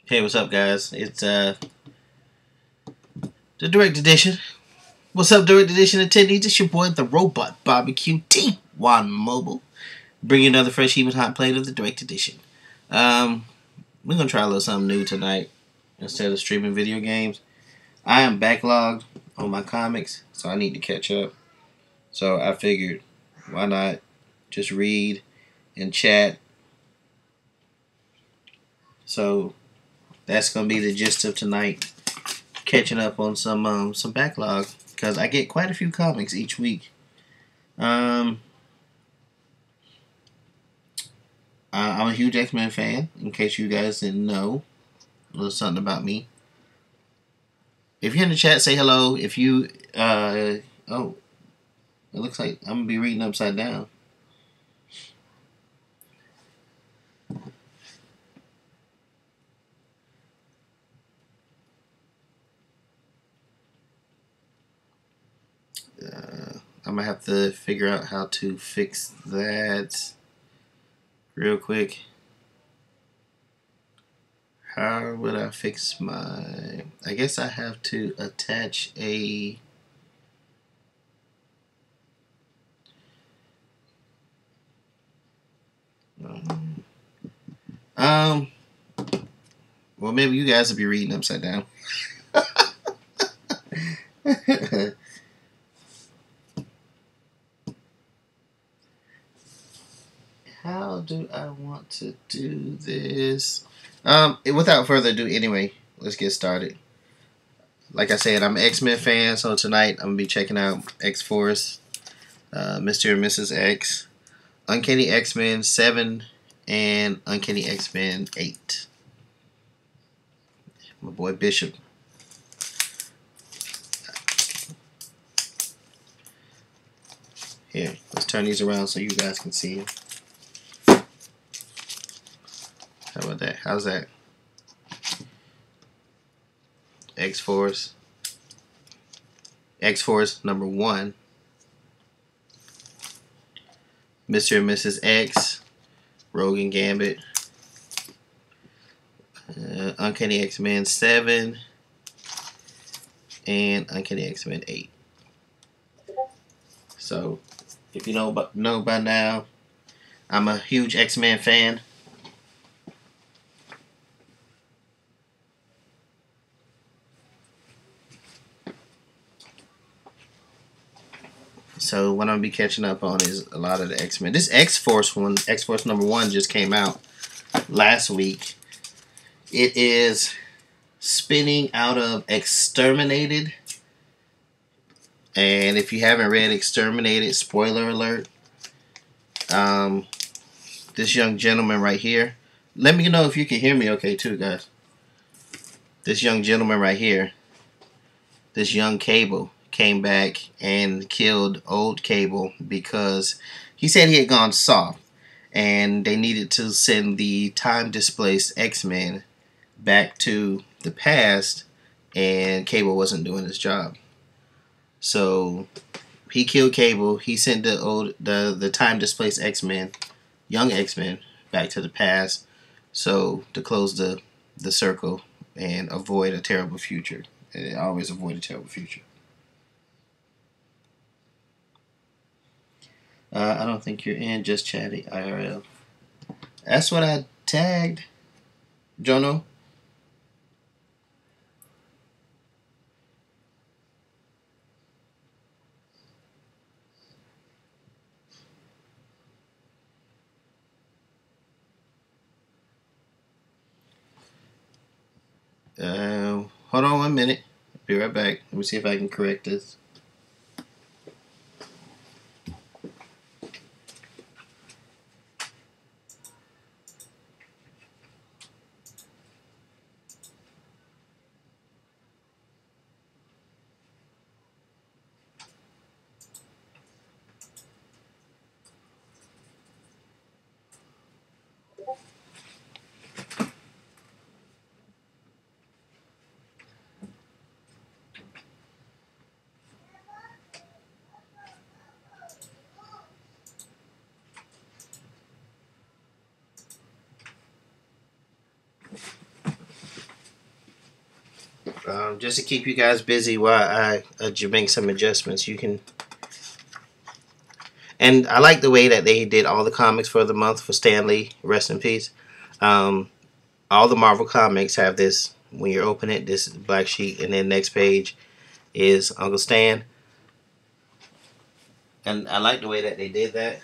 Hey, what's up, guys? It's the Direct Edition. What's up, Direct Edition attendees? It's your boy, the Robot Barbecue T1 Mobile, bringing another fresh, even hot plate of the Direct Edition. Um, we're gonna try a little something new tonight instead of streaming video games. I am backlogged on my comics, so I need to catch up. So I figured, why not just read and chat? So that's gonna be the gist of tonight. Catching up on some backlog because I get quite a few comics each week. Um, I'm a huge X Men fan. In case you guys didn't know, a little something about me. If you're in the chat, say hello. If you oh, it looks like I'm gonna be reading upside down. I'm gonna have to figure out how to fix that real quick. How would I fix my? I guess I have to attach a. Um. Well, maybe you guys will be reading upside down. How do I want to do this? Without further ado, anyway, let's get started. Like I said, I'm an X-Men fan, so tonight I'm gonna be checking out X-Force, Mr. and Mrs. X, Uncanny X-Men 7, and Uncanny X-Men 8. My boy Bishop. Here, let's turn these around so you guys can see him. How about that? How's that? X-Force. X-Force number 1. Mr. and Mrs. X, Rogue and Gambit, Uncanny X-Men 7, and Uncanny X-Men 8. So, if you know by now, I'm a huge X-Men fan. So what I'm gonna be catching up on is a lot of the X-Men. This X-Force one, X-Force number 1, just came out last week. It is spinning out of Exterminated. And if you haven't read Exterminated, spoiler alert, um, this young gentleman right here. Let me know if you can hear me okay too, guys. This young gentleman right here, this young Cable, came back and killed old Cable because he said he had gone soft and they needed to send the time displaced X-Men back to the past, and Cable wasn't doing his job. So he killed Cable. He sent the time displaced X-Men, young X-Men, back to the past. So to close the circle and avoid a terrible future. And always avoid a terrible future. I don't think you're in just chatting IRL. That's what I tagged. Jono. Hold on 1 minute. Be right back. Let me see if I can correct this. Just to keep you guys busy while I make some adjustments. You can, and I like the way that they did all the comics for the month for Stan Lee. Rest in peace. Um, all the Marvel comics have this. When you open it, this black sheet, and then next page is Uncle Stan. And I like the way that they did that.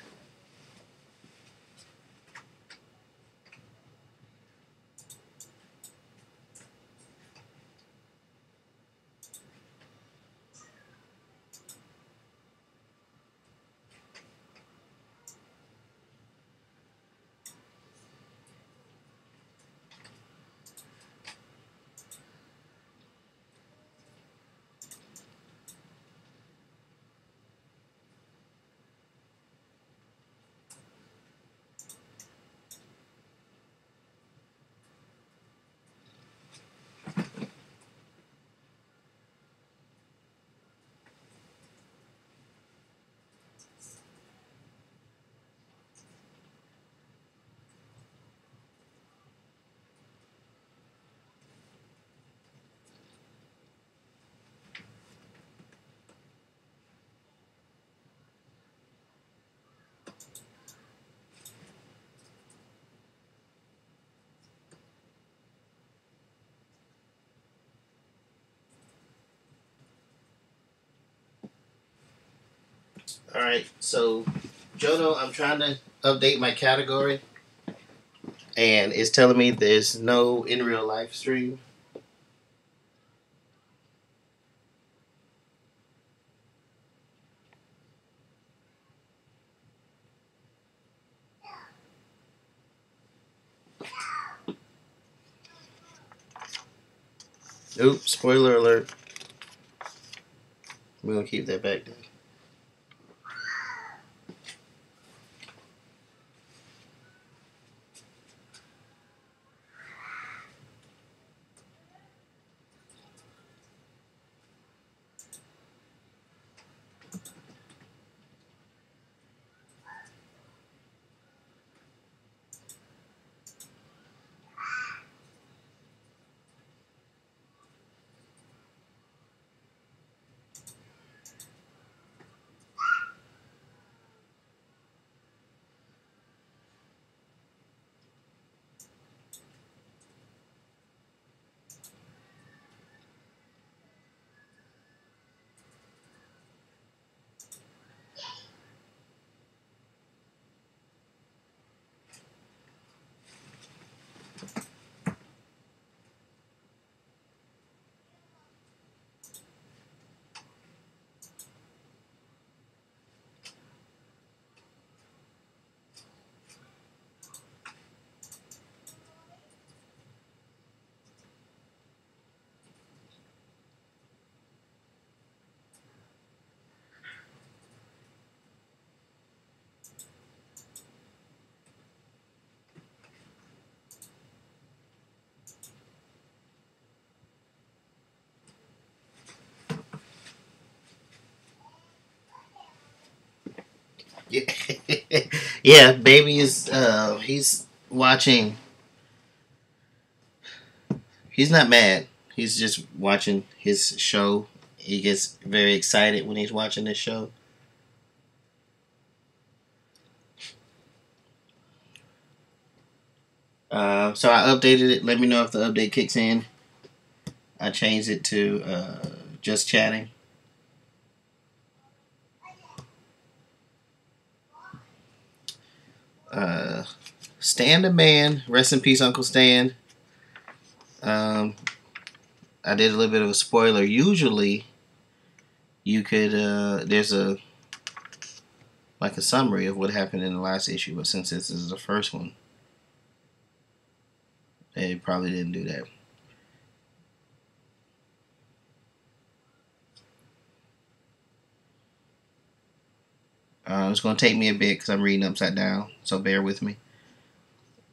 All right, so Jono, I'm trying to update my category, and it's telling me there's no in real life stream. Oops, spoiler alert. We're gonna keep that back there. Yeah, yeah. Baby is he's watching. He's not mad. He's just watching his show. He gets very excited when he's watching this show. So I updated it. Let me know if the update kicks in. I changed it to just chatting. Uh, Stan the Man. Rest in peace, Uncle Stan. Um, I did a little bit of a spoiler. Usually, you could there's a like a summary of what happened in the last issue, but since this is the first one, they probably didn't do that. It's gonna take me a bit because I'm reading upside down, so bear with me.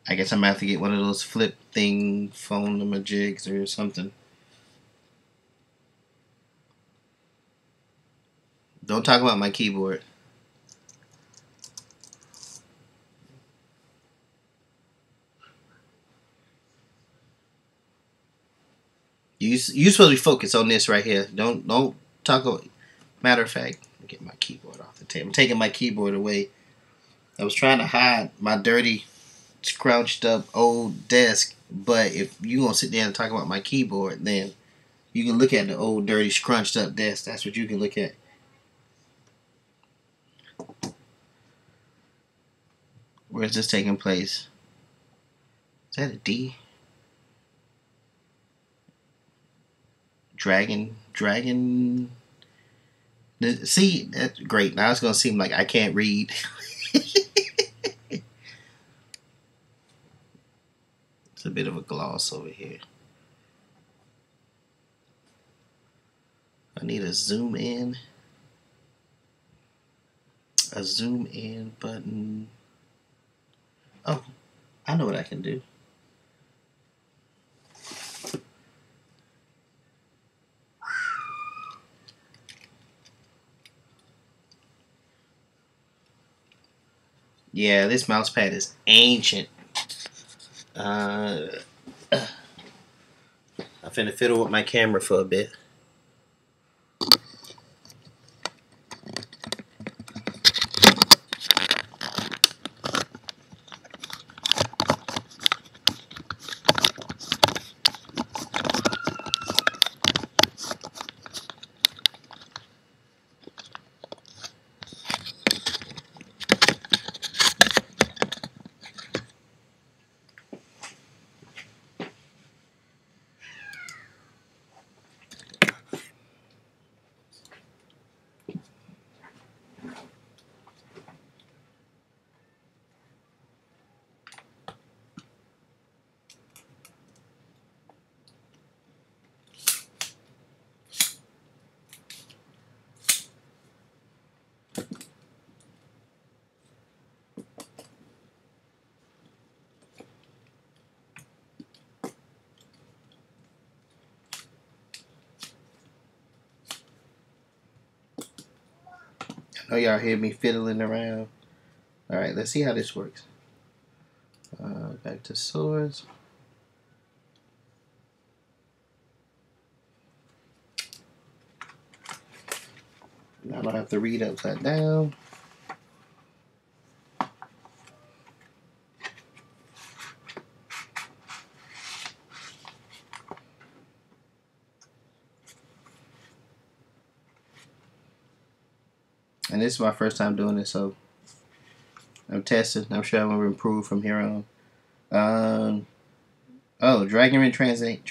I guess I'm gonna have to get one of those flip thing phone jigs or something. Don't talk about my keyboard. You supposed to be focused on this right here. Don't talk. Matter of fact, let me get my keyboard off the table. I'm taking my keyboard away. I was trying to hide my dirty, scrunched up old desk. But if you gonna sit there and talk about my keyboard, then you can look at the old, dirty, scrunched up desk. That's what you can look at. Where is this taking place? Is that a D? Dragon. See, that's great. Now it's gonna seem like I can't read. It's a bit of a gloss over here. I need a zoom in. A zoom in button. Oh, I know what I can do. Yeah, this mouse pad is ancient. I'm finna fiddle with my camera for a bit. I know y'all hear me fiddling around. Alright, let's see how this works. Back to source. Now I don't have to read upside down. And this is my first time doing this, so I'm testing. I'm sure I'm going to improve from here on. Oh, Dragon Transient.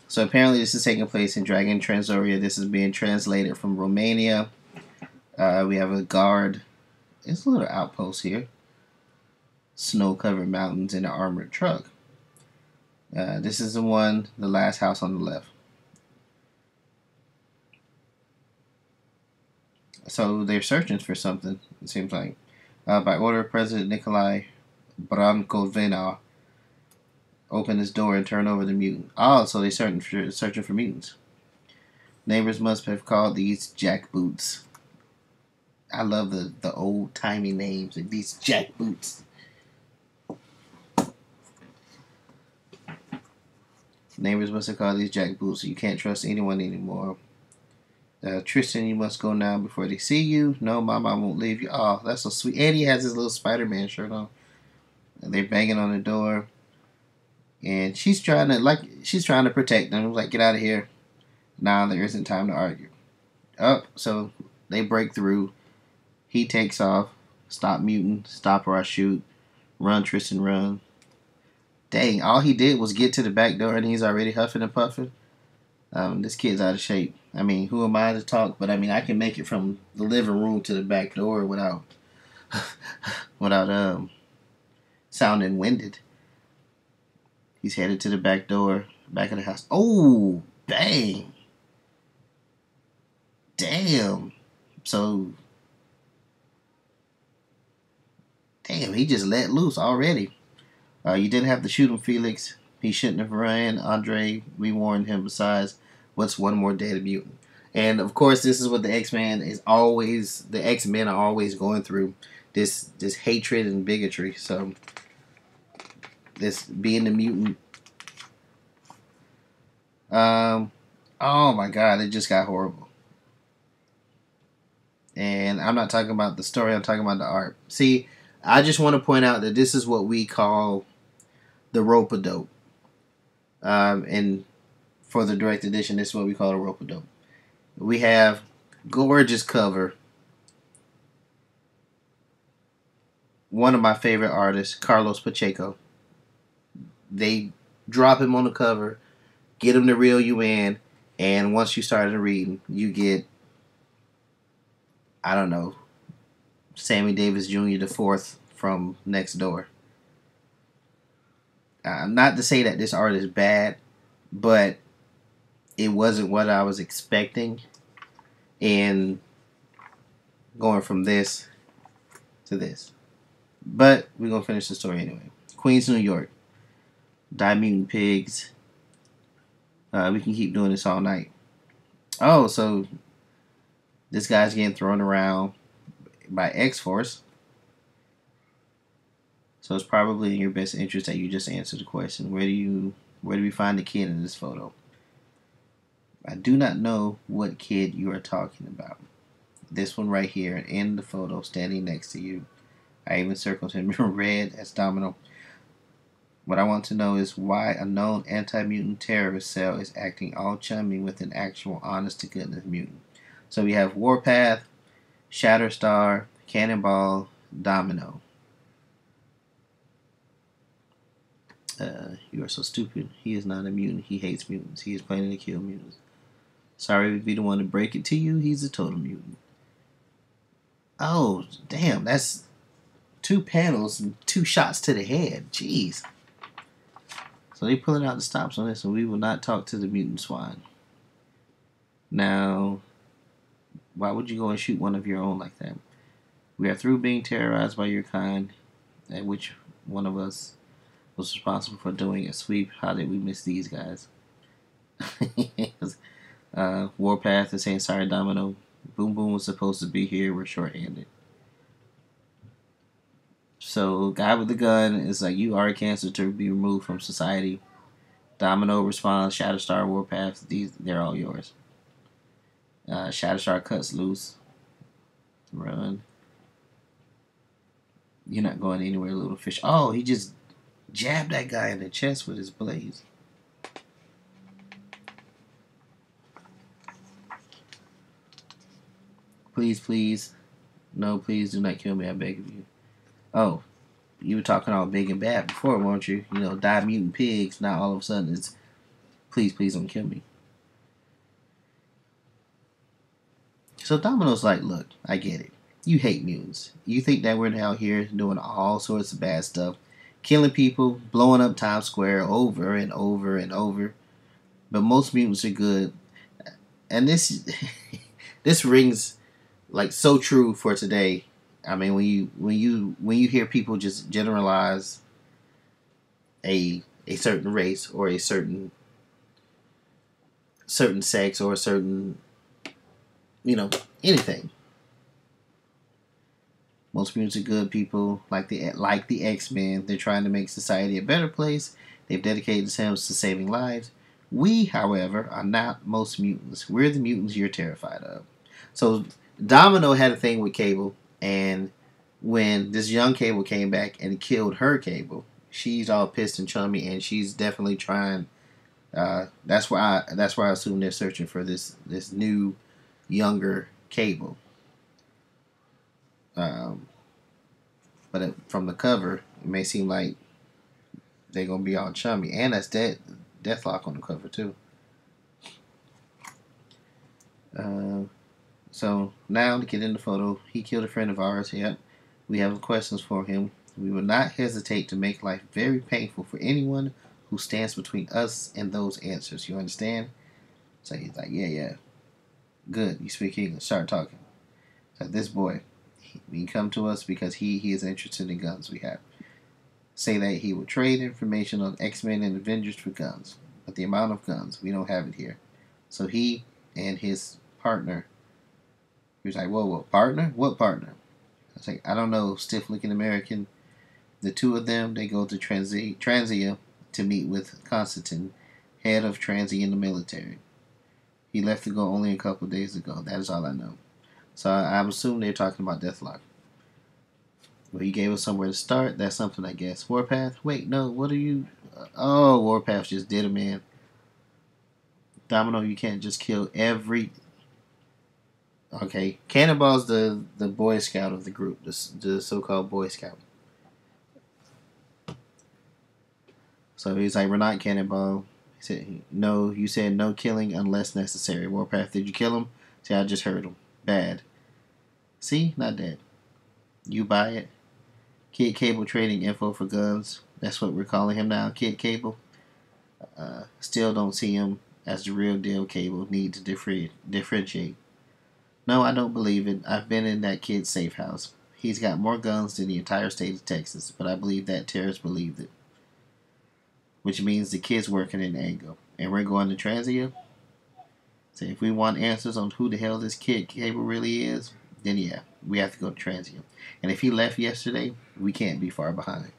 So apparently this is taking place in Dragon Transoria. This is being translated from Romania. We have a guard. It's a little outpost here. Snow-covered mountains and an armored truck. This is the last house on the left. So they're searching for something, it seems like. By order of President Nikolai Brankovina, open his door and turn over the mutant. Oh, so they're searching for mutants. Neighbors must have called these jackboots. I love the old-timey names of these jackboots. Neighbors must have called these jackboots. You can't trust anyone anymore. Tristan, you must go now before they see you. No, my mom won't leave you. Oh, that's so sweet. And he has his little Spider-Man shirt on. And they're banging on the door. And she's trying to protect them. Like, get out of here. Now there isn't time to argue. Oh, so they break through. He takes off. Stop mutant. Stop or I shoot. Run, Tristan, run. Dang, all he did was get to the back door and he's already huffing and puffing. This kid's out of shape. I mean, who am I to talk? But I mean, I can make it from the living room to the back door without sounding winded. He's headed to the back door, back of the house. Oh, bang. Damn. So, damn, he just let loose already. You didn't have to shoot him, Felix. He shouldn't have ran. Andre, we warned him. Besides, what's one more dead mutant? And of course, this is what the X-Men are always going through. This hatred and bigotry. So, this being the mutant. Oh my God, it just got horrible. And I'm not talking about the story. I'm talking about the art. See, I just want to point out that this is what we call the rope-a-dope. And for the direct edition, this is what we call a rope-a-dope. We have gorgeous cover. One of my favorite artists, Carlos Pacheco. They drop him on the cover, get him to reel you in, and once you started reading, you get, I don't know, Sammy Davis Jr. the fourth from next door. Not to say that this art is bad, but it wasn't what I was expecting. And going from this to this. But we're going to finish the story anyway. Queens, New York. Die Mutant Pigs. We can keep doing this all night. Oh, so this guy's getting thrown around by X-Force. So it's probably in your best interest that you just answer the question. Where do we find the kid in this photo? I do not know what kid you are talking about. This one right here in the photo standing next to you. I even circled him in red as Domino. What I want to know is why a known anti-mutant terrorist cell is acting all chummy with an actual honest-to-goodness mutant. So we have Warpath, Shatterstar, Cannonball, Domino. You are so stupid. He is not a mutant. He hates mutants. He is planning to kill mutants. Sorry to be the one to break it to you. He's a total mutant. Oh, damn. That's 2 panels and 2 shots to the head. Jeez. So they pulling out the stops on this, and we will not talk to the mutant swine. Now, why would you go and shoot one of your own like that? We are through being terrorized by your kind, at which one of us was responsible for doing a sweep. How did we miss these guys? Warpath is saying, sorry, Domino. Boom Boom was supposed to be here. We're short-handed. So, guy with the gun is like, you are a cancer to be removed from society. Domino responds, Shatterstar, Warpath, they're all yours. Shatterstar cuts loose. Run. You're not going anywhere, little fish. Oh, he just jabbed that guy in the chest with his blades. Please, please. No, please do not kill me, I beg of you. Oh, you were talking all big and bad before, weren't you? You know, die mutant pigs. Now all of a sudden it's, please, please don't kill me. So Domino's like, look, I get it. You hate mutants. You think that we're out here doing all sorts of bad stuff. Killing people, blowing up Times Square over and over and over. But most mutants are good. And this this rings like so true for today. I mean, when you hear people just generalize a certain race or a certain sex or a certain, you know, anything. Most mutants are good people, like the X-Men. They're trying to make society a better place. They've dedicated themselves to saving lives. We, however, are not most mutants. We're the mutants you're terrified of. So Domino had a thing with Cable, and when this young Cable came back and killed her Cable, she's all pissed and chummy, and she's definitely trying. That's why I assume they're searching for this new, younger Cable. But from the cover, it may seem like they're gonna be all chummy, and that's Deathlock on the cover too. So now to get in the photo, he killed a friend of ours. Yep, we have questions for him. We will not hesitate to make life very painful for anyone who stands between us and those answers. You understand? So he's like, yeah. Good, you speak English. Start talking. So this boy, he come to us because he is interested in guns we have. Say that he will trade information on X-Men and Avengers for guns. But the amount of guns, we don't have it here. So he and his partner, he was like, whoa, partner? What partner? I was like, I don't know, stiff-looking American. The two of them, they go to Transia to meet with Constantine, head of Transia in the military. He left to go only a couple of days ago. That is all I know. So I'm assuming they're talking about Deathlock. Well, he gave us somewhere to start. That's something, I guess. Warpath? Wait, no. What are you... Oh, Warpath just did a man. Domino, you can't just kill every... Okay. Cannonball's the Boy Scout of the group. The so-called Boy Scout. So he's like, we're not Cannonball. He said, no, you said no killing unless necessary. Warpath, did you kill him? See, I just heard him. Bad. See? Not dead. You buy it? Kid Cable trading info for guns. That's what we're calling him now, Kid Cable. Still don't see him as the real deal. Cable. Need to differentiate. No, I don't believe it. I've been in that kid's safe house. He's got more guns than the entire state of Texas, but I believe that terrorists believed it. Which means the kid's working in Angle. And we're going to Transia? So if we want answers on who the hell this Kid Cable really is, then yeah, we have to go to Transia. And if he left yesterday, we can't be far behind.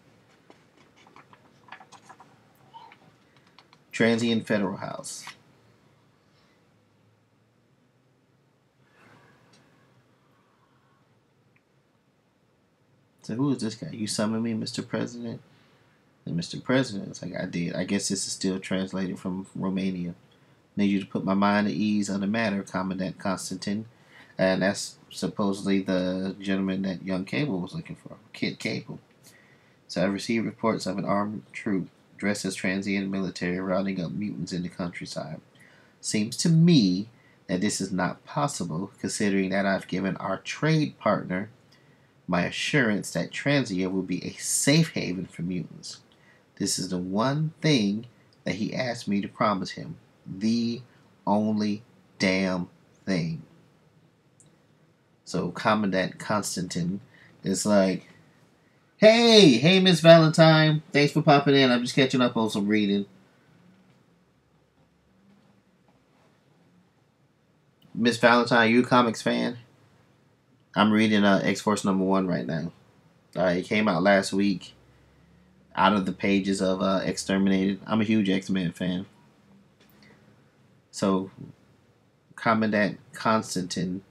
Transian Federal House. So who is this guy? You summoned me, Mr. President? And Mr. President is like, I did. I guess this is still translated from Romania. Need you to put my mind at ease on the matter, Commandant Constantine. And that's supposedly the gentleman that young Cable was looking for, Kid Cable. So I've received reports of an armed troop dressed as Transian military rounding up mutants in the countryside. Seems to me that this is not possible, considering that I've given our trade partner my assurance that Transia will be a safe haven for mutants. This is the one thing that he asked me to promise him. The only damn thing. So Commandant Constantine is like, hey, Miss Valentine. Thanks for popping in. I'm just catching up on some reading. Miss Valentine, you a comics fan? I'm reading X-Force #1 right now. It came out last week. Out of the pages of Exterminated. I'm a huge X-Men fan. So, Commandant Constantine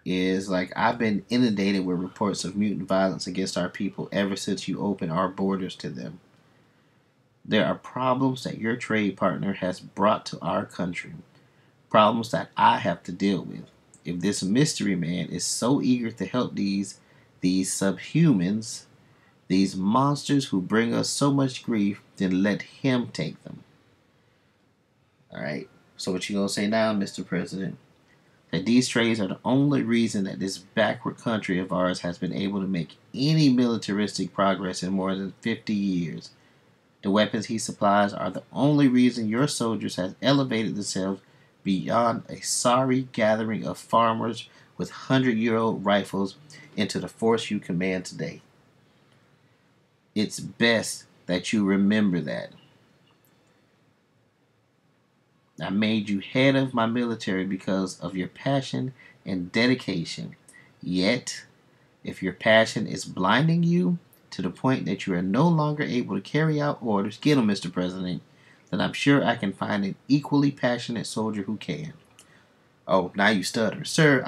is like, I've been inundated with reports of mutant violence against our people ever since you opened our borders to them. There are problems that your trade partner has brought to our country. Problems that I have to deal with. If this mystery man is so eager to help these subhumans, these monsters who bring us so much grief, then let him take them. Alright, so what you gonna say now, Mr. President? That these trades are the only reason that this backward country of ours has been able to make any militaristic progress in more than 50 years. The weapons he supplies are the only reason your soldiers have elevated themselves beyond a sorry gathering of farmers with 100-year-old rifles into the force you command today. It's best that you remember that. I made you head of my military because of your passion and dedication. Yet, if your passion is blinding you to the point that you are no longer able to carry out orders, get them, Mr. President, then I'm sure I can find an equally passionate soldier who can. Oh, now you stutter. Sir,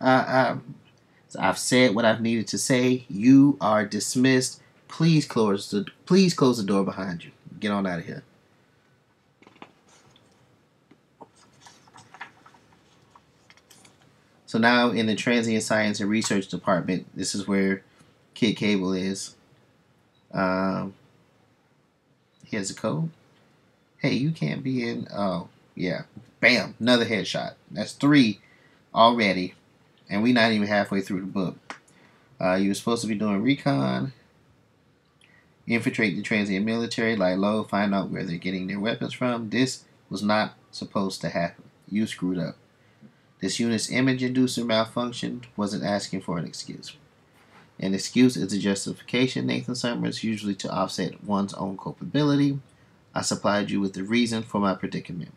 I've said what I've needed to say. You are dismissed. Please close the door behind you. Get on out of here. So now in the Transient Science and Research Department, this is where Kid Cable is. He has a code. Hey, you can't be in. Oh, yeah. Bam. Another headshot. That's 3 already. And we're not even halfway through the book. You were supposed to be doing recon. Infiltrate the transient military. Lie low. Find out where they're getting their weapons from. This was not supposed to happen. You screwed up. This unit's image inducer malfunctioned. Wasn't asking for an excuse. An excuse is a justification, Nathan Summers, usually to offset one's own culpability. I supplied you with the reason for my predicament.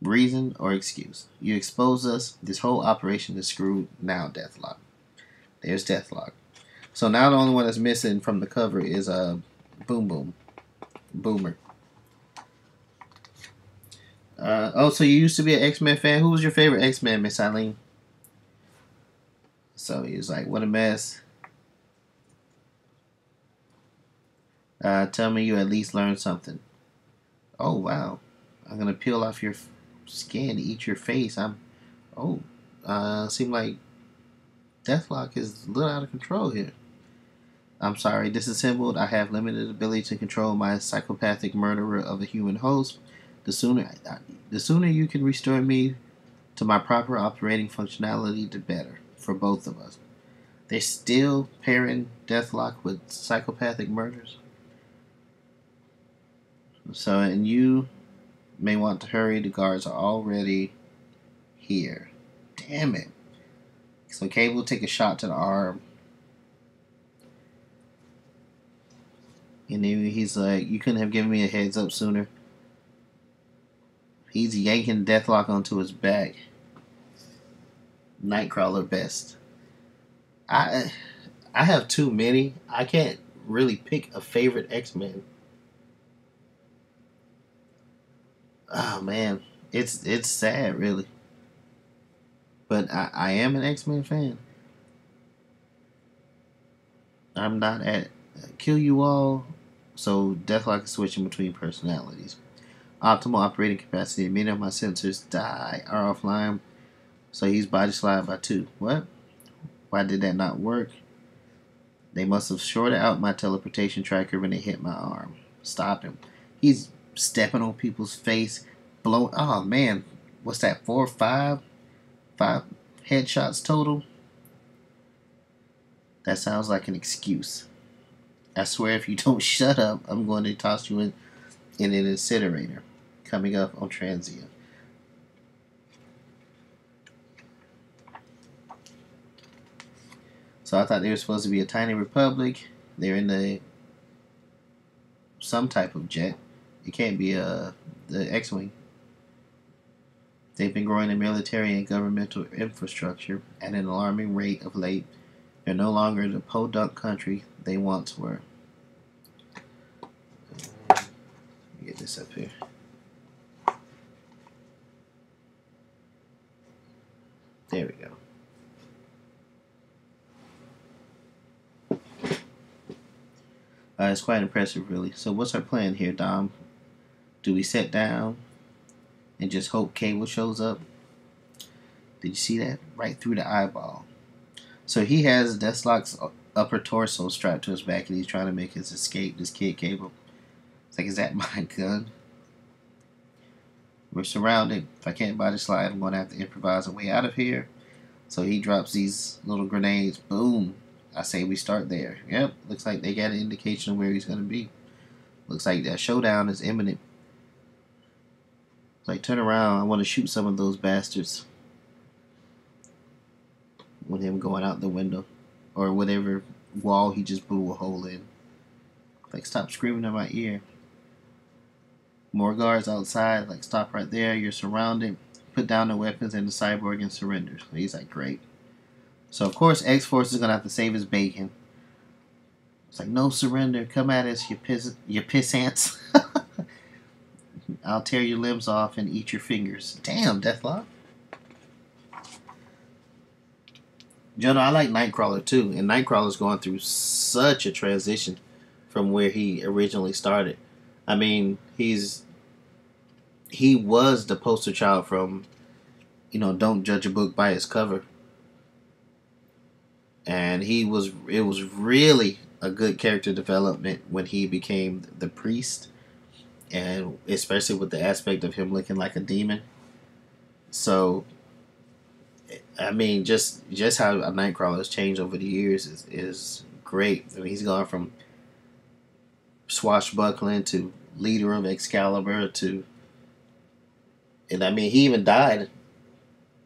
Reason or excuse. You exposed us. This whole operation is screwed. Now, Deathlock. There's Deathlock. So now the only one that's missing from the cover is Boom Boom Boomer. Oh, so you used to be an X-Men fan. Who was your favorite X-Men, Miss Eileen? So he was like, what a mess. Tell me you at least learned something. Oh, wow. I'm going to peel off your skin to eat your face. Seem like Deathlock is a little out of control here. I'm sorry, disassembled. I have limited ability to control my psychopathic murderer of a human host. The sooner you can restore me to my proper operating functionality, the better for both of us. They're still pairing Deathlock with psychopathic murders. So, and you may want to hurry. The guards are already here. Damn it. So Cable will take a shot to the arm. And then he's like, you couldn't have given me a heads up sooner. He's yanking Deathlock onto his back. Nightcrawler best. I have too many. I can't really pick a favorite X-Men. Oh man. It's sad really. But I am an X-Men fan. I'm not at kill you all. So Deathlock is switching between personalities. Optimal operating capacity. Many of my sensors are offline. So he's body slide by 2. What? Why did that not work? They must have shorted out my teleportation tracker when they hit my arm. Stop him. He's stepping on people's face. Oh man. What's that? 4 or 5? 5 headshots total? That sounds like an excuse. I swear if you don't shut up, I'm going to toss you in an incinerator. Coming up on Transient. So I thought they were supposed to be a tiny republic. They're in some type of jet. It can't be the X-Wing. They've been growing in military and governmental infrastructure at an alarming rate of late. They're no longer the podunk country they once were. Let me get this up here. There we go. It's quite impressive, really. So what's our plan here, Dom? Do we sit down and just hope Cable shows up? Did you see that? Right through the eyeball. So he has Deathlock's upper torso strapped to his back, and he's trying to make his escape. This kid Cable. It's like, is that my gun? We're surrounded. If I can't body slide, I'm going to have to improvise a way out of here. So he drops these little grenades. Boom. I say we start there. Yep. Looks like they got an indication of where he's going to be. Looks like that showdown is imminent. It's like, turn around. I want to shoot some of those bastards. With him going out the window. Or whatever wall he just blew a hole in. Like, stop screaming in my ear. More guards outside. Like, stop right there. You're surrounded. Put down the weapons and the cyborg and surrenders. He's like, great. So, of course, X-Force is going to have to save his bacon. It's like, no surrender. Come at us, you pissants. I'll tear your limbs off and eat your fingers. Damn, Deathlock. Jonah, I like Nightcrawler too. And Nightcrawler's going through such a transition from where he originally started. I mean, he was the poster child from, Don't Judge a Book by Its Cover. And it was really a good character development when he became the priest, and especially with the aspect of him looking like a demon. So, I mean, just how a Nightcrawler has changed over the years is great. I mean, he's gone from swashbuckling to leader of Excalibur and I mean, he even died.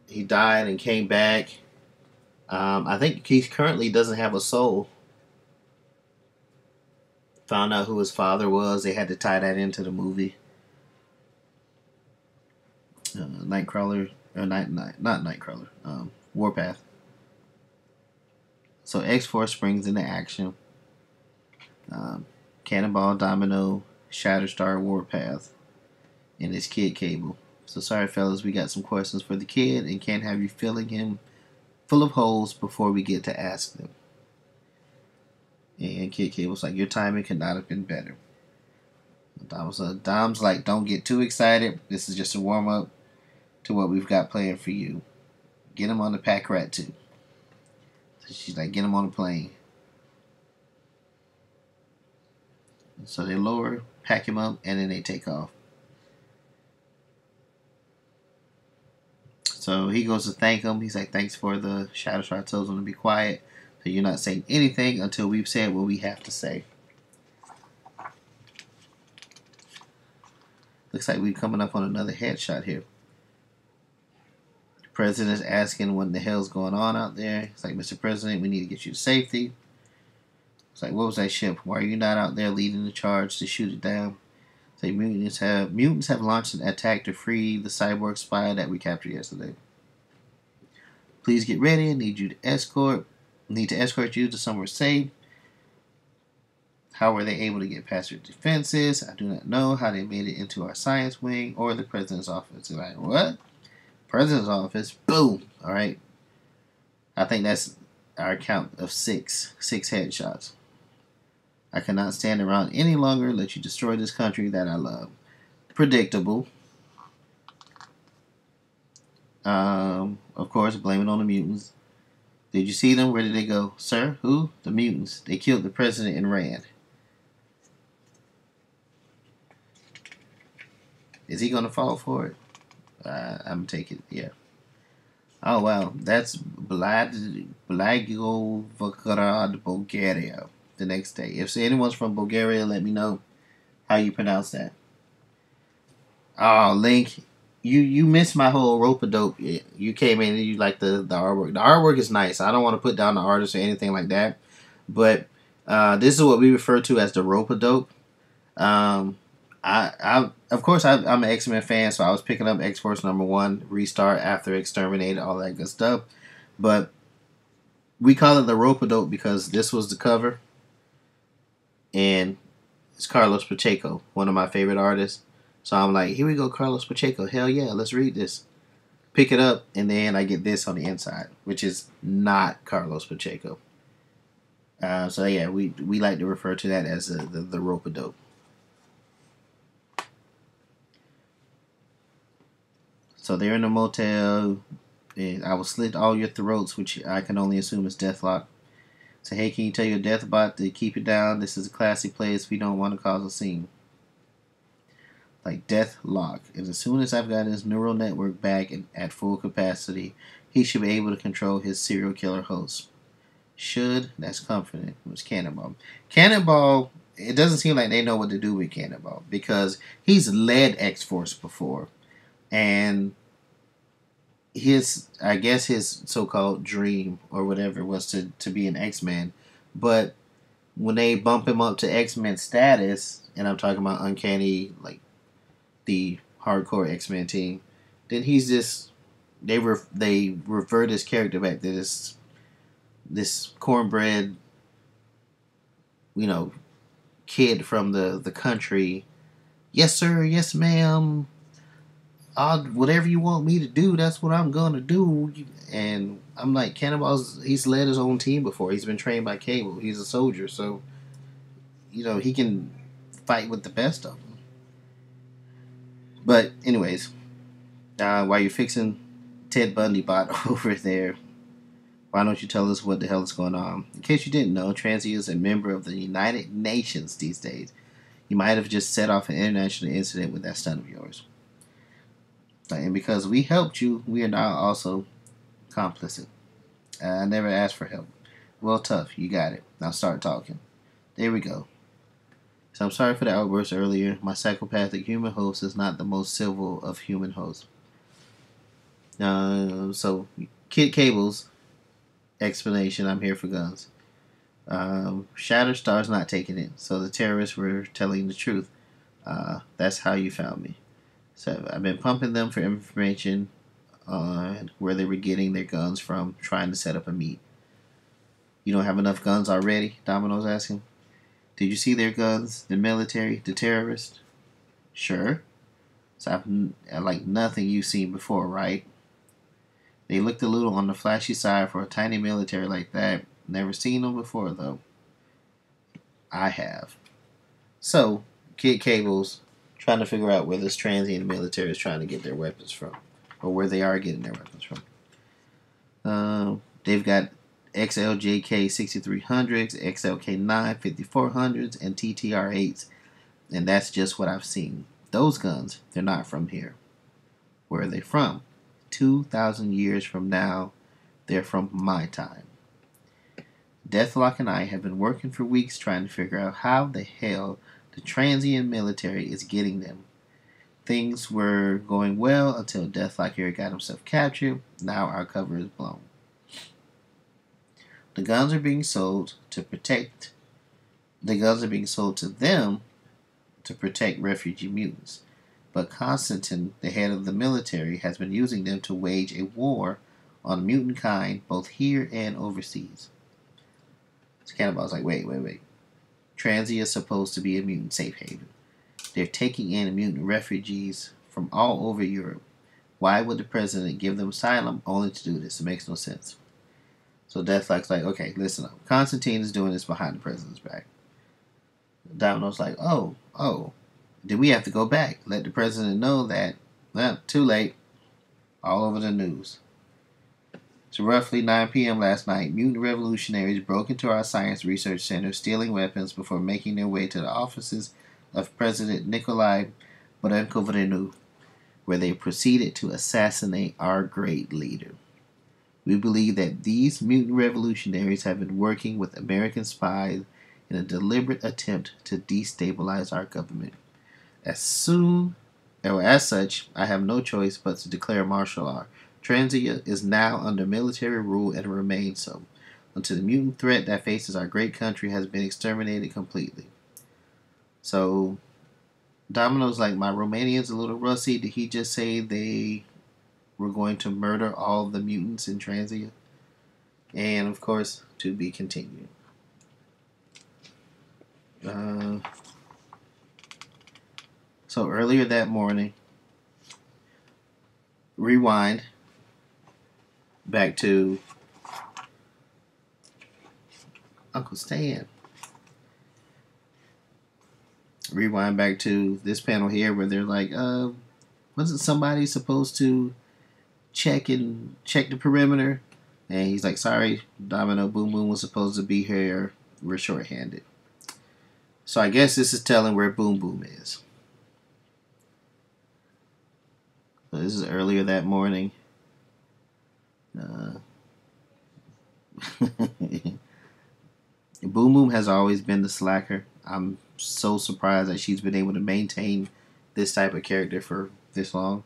He died and came back. I think he currently doesn't have a soul. Found out who his father was. They had to tie that into the movie. Nightcrawler, or not Nightcrawler. Warpath. So X-Force springs into action. Um, Cannonball, Domino, Shatterstar, Warpath, and his kid Cable. So sorry, fellas, we got some questions for the kid and can't have you filling him full of holes before we get to ask them. And Kid Cable's like, your timing could not have been better. Dom's like, don't get too excited. This is just a warm up to what we've got planned for you. Get him on the Pack Rat too. So she's like, get him on the plane. So they lower, pack him up, and then they take off. So he goes to thank him. He's like, thanks for the Shatterstar. Tells him to be quiet. So you're not saying anything until we've said what we have to say. Looks like we're coming up on another headshot here. The president's asking what the hell's going on out there. It's like, Mr. President, we need to get you to safety. It's like, what was that ship? Why are you not out there leading the charge to shoot it down? It's like, mutants have launched an attack to free the cyborg spy that we captured yesterday. Please get ready. I need to escort you to somewhere safe. How were they able to get past your defenses? I do not know how they made it into our science wing or the president's office. Like, what? President's office? Boom! Alright. I think that's our count of 6. 6 headshots. I cannot stand around any longer. Let you destroy this country that I love. Predictable. Of course, blame it on the mutants. Did you see them? Where did they go? Sir? Who? The mutants. They killed the president and ran. Is he gonna fall for it? I'm taking yeah. Oh wow, that's Blagoevgrad, Bulgaria. The next day. If anyone's from Bulgaria, let me know how you pronounce that. Oh, Link, you missed my whole rope-a-dope. You came in and you like the artwork. The artwork is nice. I don't want to put down the artist or anything like that, but this is what we refer to as the rope-a-dope. I'm an X-Men fan, so I was picking up X-Force #1, Restart, After Exterminated, all that good stuff. But we call it the rope-a-dope because this was the cover, and it's Carlos Pacheco, one of my favorite artists. So I'm like, here we go, Carlos Pacheco. Hell yeah, let's read this. Pick it up, and then I get this on the inside, which is not Carlos Pacheco. So yeah, we like to refer to that as the rope-a-dope. So they're in a motel, and I will slit all your throats, which I can only assume is Deathlock. So hey, can you tell your Deathbot to keep it down? This is a classy place. We don't want to cause a scene. Like Deathlock. And as soon as I've got his neural network back at full capacity, he should be able to control his serial killer host. Should, that's comforting. It was Cannonball. Cannonball, it doesn't seem like they know what to do with Cannonball because he's led X-Force before. And his so-called dream or whatever was to be an X-Men. But when they bump him up to X-Men status, and I'm talking about Uncanny, like the hardcore X-Men team, then he's just they revert his character back to this cornbread, kid from the country. Yes sir, yes ma'am. Whatever you want me to do, that's what I'm gonna do. And I'm like, he's led his own team before. He's been trained by Cable. He's a soldier, so he can fight with the best of them. But anyways, while you're fixing Ted Bundy bot over there, why don't you tell us what the hell is going on? In case you didn't know, Transy is a member of the United Nations these days. You might have just set off an international incident with that stunt of yours. And because we helped you, we are now also complicit. I never asked for help. Well, tough. You got it. Now start talking. There we go. So I'm sorry for the outburst earlier. My psychopathic human host is not the most civil of human hosts. So Kid Cable's explanation, I'm here for guns. Shatterstar's not taking it. So the terrorists were telling the truth. That's how you found me. So I've been pumping them for information on where they were getting their guns from, trying to set up a meet. You don't have enough guns already? Domino's asking. Did you see their guns? The military? The terrorists? Sure. So I've like nothing you've seen before, right? They looked a little on the flashy side for a tiny military like that. Never seen them before, though. I have. So, Kid Cable's trying to figure out where this transient military is trying to get their weapons from, or where they are getting their weapons from. They've got XLJK 6300s, XLK9 5400s, and TTR8s, and that's just what I've seen. Those guns, they're not from here. Where are they from? 2,000 years from now, they're from my time. Deathlock and I have been working for weeks trying to figure out how the hell the transient military is getting them. Things were going well until Deathlock here got himself captured. Now our cover is blown. The guns are being sold to protect. The guns are being sold to them to protect refugee mutants. But Constantine, the head of the military, has been using them to wage a war on mutant kind both here and overseas. So Cannonball's like, wait. Transia is supposed to be a mutant safe haven. They're taking in mutant refugees from all over Europe. Why would the president give them asylum only to do this? It makes no sense. So Deathlock's like, okay, listen up. Constantine is doing this behind the president's back. Domino's like, oh. Then we have to go back. Let the president know that, well, too late. All over the news. So roughly 9 p.m. last night, mutant revolutionaries broke into our science research center, stealing weapons before making their way to the offices of President Nikolai Borenko-Vrenu, where they proceeded to assassinate our great leader. We believe that these mutant revolutionaries have been working with American spies in a deliberate attempt to destabilize our government. As such, I have no choice but to declare martial law. Transia is now under military rule and remains so, until the mutant threat that faces our great country has been exterminated completely. So, Domino's like, my Romanian's a little rusty. Did he just say they were going to murder all the mutants in Transia? And, of course, to be continued. So, earlier that morning, rewind back to Uncle Stan. Rewind back to this panel here where they're like, wasn't somebody supposed to check the perimeter? And he's like, sorry, Domino, Boom Boom was supposed to be here. We're shorthanded. So I guess this is telling where Boom Boom is. So this is earlier that morning. Boom Boom has always been the slacker. I'm so surprised that she's been able to maintain this type of character for this long.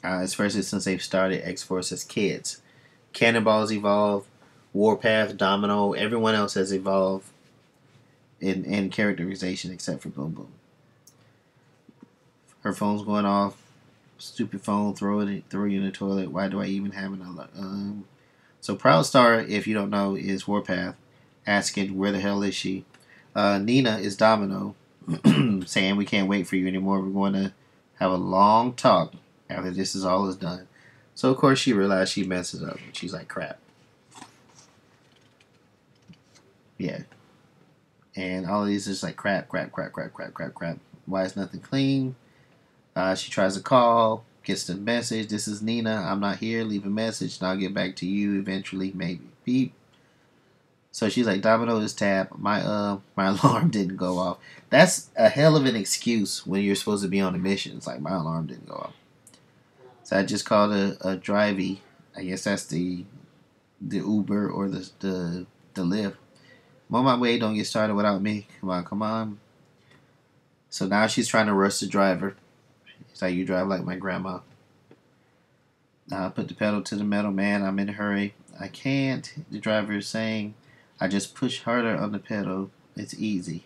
Especially since they've started X-Force as kids. Cannonball's evolved. Warpath, Domino, everyone else has evolved in characterization except for Boom Boom. Her phone's going off. Stupid phone, throw you in the toilet. Why do I even have an So Proud Star, if you don't know, is Warpath, asking where the hell is she. Nina is Domino, saying we can't wait for you anymore. We're going to have a long talk after this is all is done. So of course she realized she messes up. She's like, crap. Yeah. And all of these is like crap. Why is nothing clean? She tries to call, gets the message. This is Nina. I'm not here. Leave a message and I'll get back to you eventually. Maybe. Beep. So she's like, Domino is tapped. My alarm didn't go off. That's a hell of an excuse when you're supposed to be on a mission. It's like, my alarm didn't go off. So I just called a drivey. I guess that's the Uber or the Lyft. I'm on my way. Don't get started without me. Come on. So now she's trying to rush the driver. It's like, you drive like my grandma. Put the pedal to the metal, man. I'm in a hurry. I can't. The driver is saying, I just push harder on the pedal. It's easy.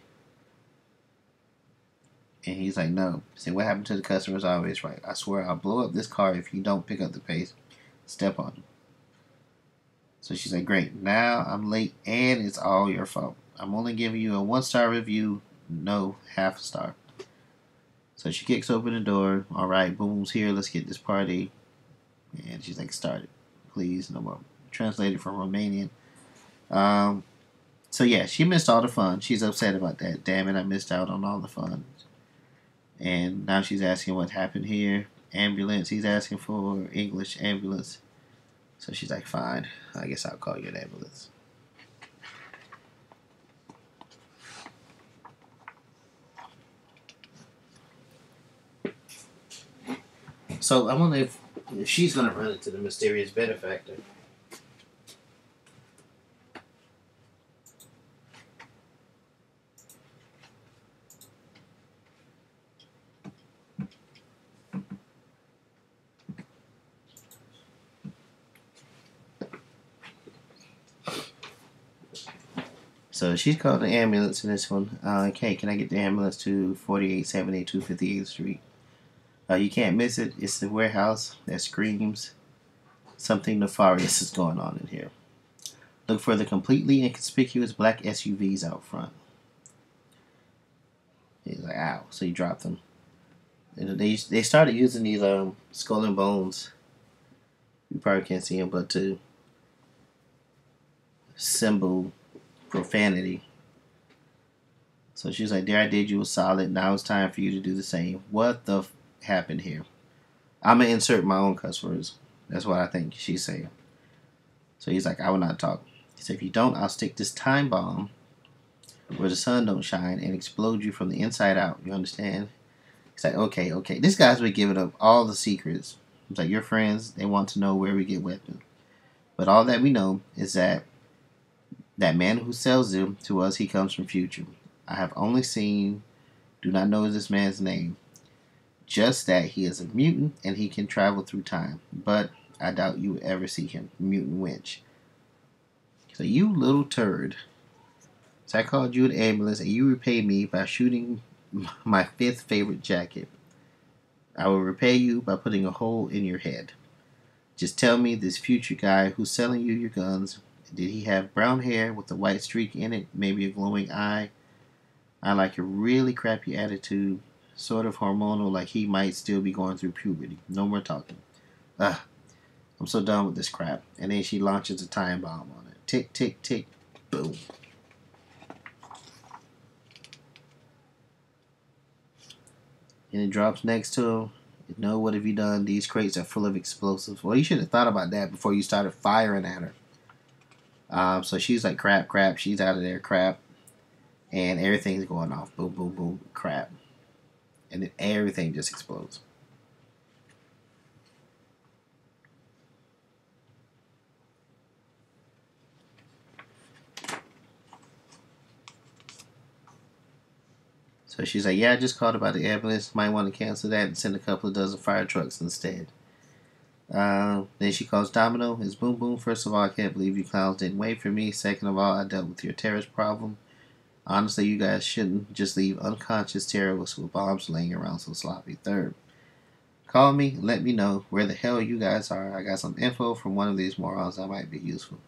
And he's like, no. Say, what happened to the customer is always right. I swear I'll blow up this car if you don't pick up the pace. Step on him. So she's like, great, now I'm late and it's all your fault. I'm only giving you a 1-star review, no half a star. So she kicks open the door. All right, Boom's here. Let's get this party. And she's like, start it. Please, no more. Translated from Romanian. So yeah, she missed all the fun. She's upset about that. Damn it, I missed out on all the fun. And now she's asking what happened here. Ambulance. He's asking for English ambulance. So she's like, fine. I guess I'll call you an ambulance. So I wonder if she's going to run into the mysterious benefactor. So she's called the ambulance in this one. Okay, can I get the ambulance to 4872 58th Street? You can't miss it. It's the warehouse that screams something nefarious is going on in here. Look for the completely inconspicuous black SUVs out front. He's like, ow. So he dropped them. They started using these skull and bones. You probably can't see them, but to symbol profanity. So she's like, there, I did you a solid. Now it's time for you to do the same. What the happened here? I'm going to insert my own cuss words. That's what I think she's saying. So he's like, I will not talk. He said, if you don't, I'll stick this time bomb where the sun don't shine and explode you from the inside out. You understand? He's like, okay. This guy's been giving up all the secrets. He's like, your friends, they want to know where we get weapons. But all that we know is that man who sells them to us, he comes from future. I have only seen, do not know this man's name. Just that he is a mutant and he can travel through time. But I doubt you will ever see him. Mutant wench. So you little turd. So I called you an ambulance and you repaid me by shooting my 5th favorite jacket. I will repay you by putting a hole in your head. Just tell me, this future guy who's selling you your guns, did he have brown hair with a white streak in it, maybe a glowing eye? I like a really crappy attitude, sort of hormonal, like he might still be going through puberty. No more talking. Ugh, I'm so done with this crap. And then she launches a time bomb on it. Tick, tick, tick, boom. And it drops next to him. You know, what have you done? These crates are full of explosives. Well, you should have thought about that before you started firing at her. So she's like, crap. She's out of there, crap. And everything's going off. Boom, boom, boom, crap. And then everything just explodes. So she's like, yeah, I just called about the ambulance. Might want to cancel that and send a couple of dozen fire trucks instead. Then she calls Domino. It's Boom Boom. First of all, I can't believe you clowns didn't wait for me. Second of all, I dealt with your terrorist problem. Honestly, you guys shouldn't just leave unconscious terrorists with bombs laying around so sloppy. Third, call me. Let me know where the hell you guys are. I got some info from one of these morons that might be useful.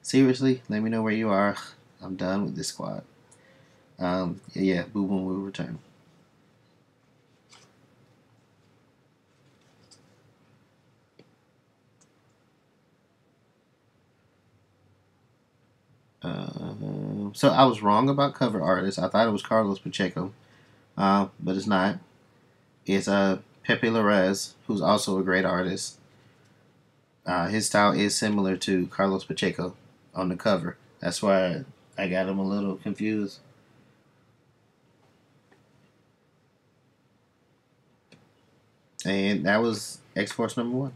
Seriously, let me know where you are. I'm done with this squad. Yeah, Boom Boom will return. So I was wrong about cover artist. I thought it was Carlos Pacheco, but it's not. It's Pepe Larraz, who's also a great artist. His style is similar to Carlos Pacheco on the cover. That's why I got him a little confused. And that was X-Force #1.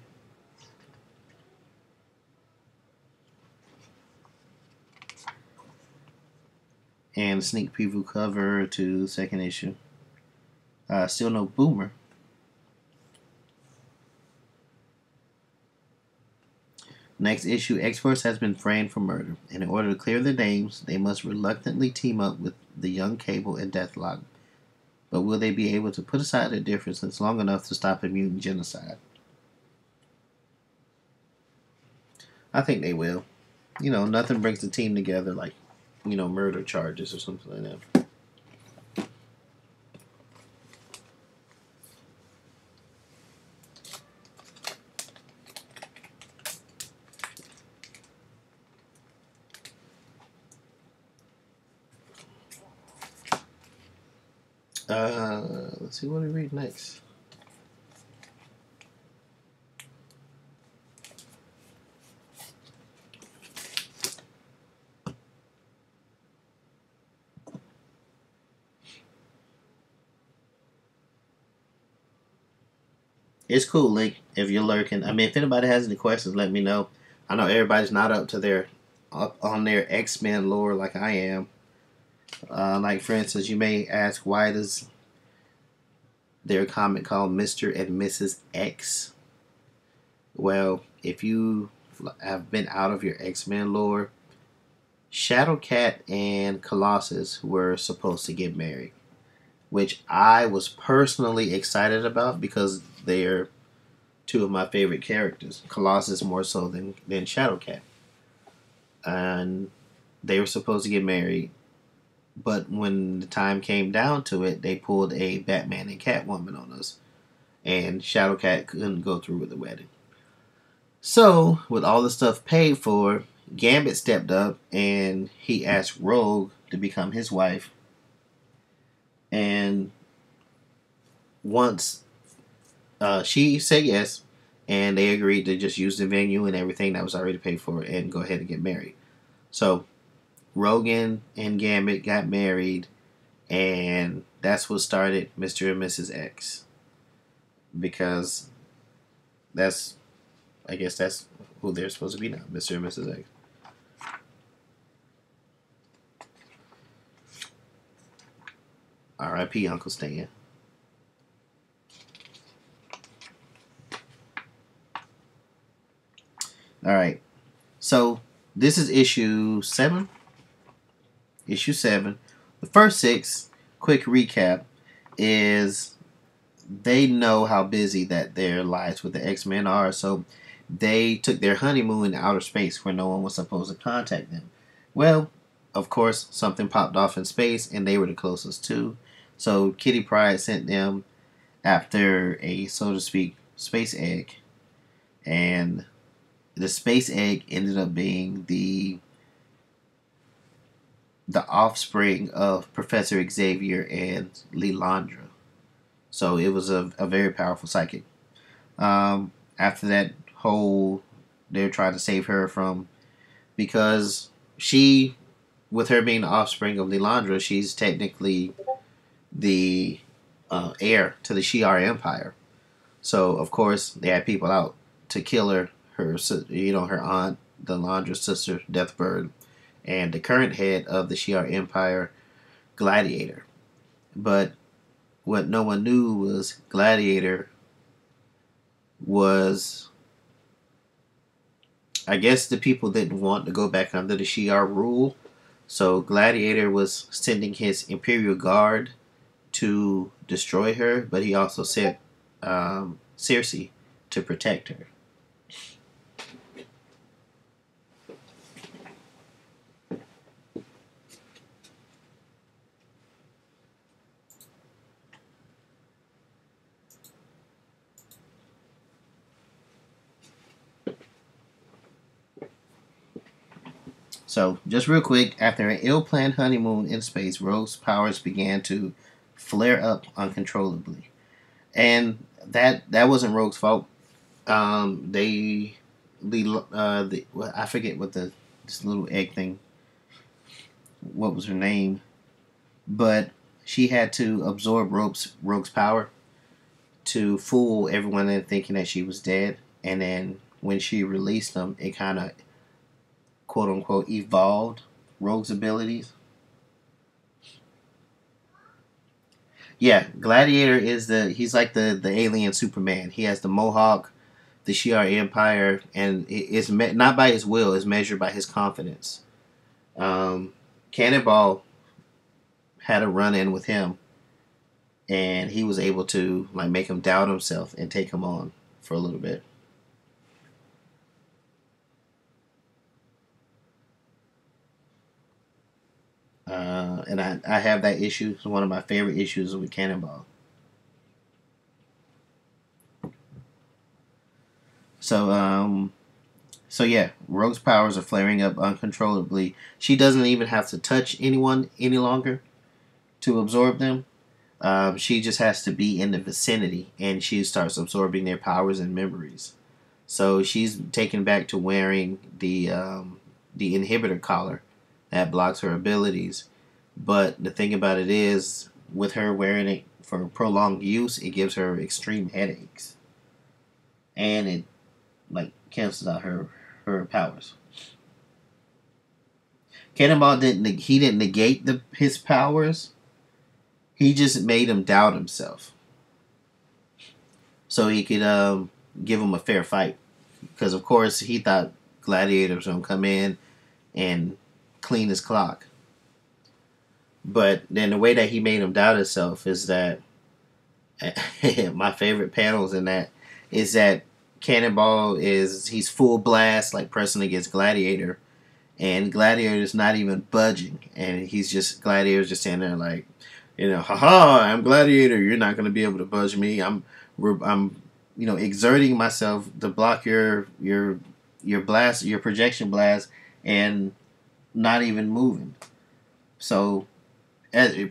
And sneak preview cover to second issue. Still no Boomer. Next issue, X-Force has been framed for murder. And in order to clear their names, they must reluctantly team up with the young Cable and Deathlock. But will they be able to put aside their differences long enough to stop a mutant genocide? I think they will. nothing brings the team together like, murder charges or something like that. Let's see what we read next. It's cool, Link, if you're lurking. I mean, if anybody has any questions, let me know. I know everybody's not up on their X-Men lore like I am. Like, for instance, you may ask, why does their comic called Mr. and Mrs. X? Well, if you have been out of your X-Men lore, Shadowcat and Colossus were supposed to get married, which I was personally excited about because they're two of my favorite characters. Colossus more so than Shadowcat. And they were supposed to get married, but when the time came down to it, they pulled a Batman and Catwoman on us, and Shadowcat couldn't go through with the wedding. So, with all the stuff paid for, Gambit stepped up and he asked Rogue to become his wife. And once she said yes, and they agreed to just use the venue and everything that was already paid for and go ahead and get married. So, Rogan and Gambit got married, and that's what started Mr. and Mrs. X. Because I guess that's who they're supposed to be now, Mr. and Mrs. X. R.I.P. Uncle Stan. All right. So this is issue 7. Issue 7. The first 6, quick recap, is they know how busy that their lives with the X-Men are, so they took their honeymoon in outer space where no one was supposed to contact them. Well, of course, something popped off in space, and they were the closest to. So Kitty Pryde sent them after a, so to speak, space egg, and the space egg ended up being the offspring of Professor Xavier and Lilandra. So it was a very powerful psychic. After that whole, they're trying to save her from, because she, with her being the offspring of Lilandra, she's technically the heir to the Shi'ar Empire. So of course they had people out to kill her, her aunt, the Lilandra's sister, Deathbird, and the current head of the Shi'ar Empire, Gladiator. But what no one knew was Gladiator was, I guess the people didn't want to go back under the Shi'ar rule, so Gladiator was sending his Imperial Guard to destroy her, but he also sent Circe to protect her. So, just real quick, after an ill-planned honeymoon in space, Rogue's powers began to flare up uncontrollably, and that wasn't Rogue's fault. I forget what this little egg thing. What was her name? But she had to absorb Rogue's power to fool everyone into thinking that she was dead, and then when she released them, it kind of quote unquote evolved Rogue's abilities. Yeah, Gladiator is he's like the alien Superman. He has the mohawk, the Shi'ar Empire, and it's not by his will. It's measured by his confidence. Cannonball had a run in with him, and he was able to like make him doubt himself and take him on for a little bit. And I have that issue. It's one of my favorite issues with Cannonball. So, so yeah, Rogue's powers are flaring up uncontrollably. She doesn't even have to touch anyone any longer to absorb them. She just has to be in the vicinity, and she starts absorbing their powers and memories. So she's taken back to wearing the inhibitor collar that blocks her abilities. But the thing about it is, with her wearing it for prolonged use, it gives her extreme headaches, and it like cancels out her powers. Cannonball didn't negate his powers. He just made him doubt himself, so he could give him a fair fight. Because of course he thought Gladiator was gonna come in and clean his clock. But then the way that he made him doubt himself is that my favorite panels in that is that Cannonball he's full blast like pressing against Gladiator, and Gladiator is not even budging, and Gladiator's just standing there like, haha, I'm Gladiator, you're not gonna be able to budge me. I'm exerting myself to block your blast, your projection blast, and not even moving. So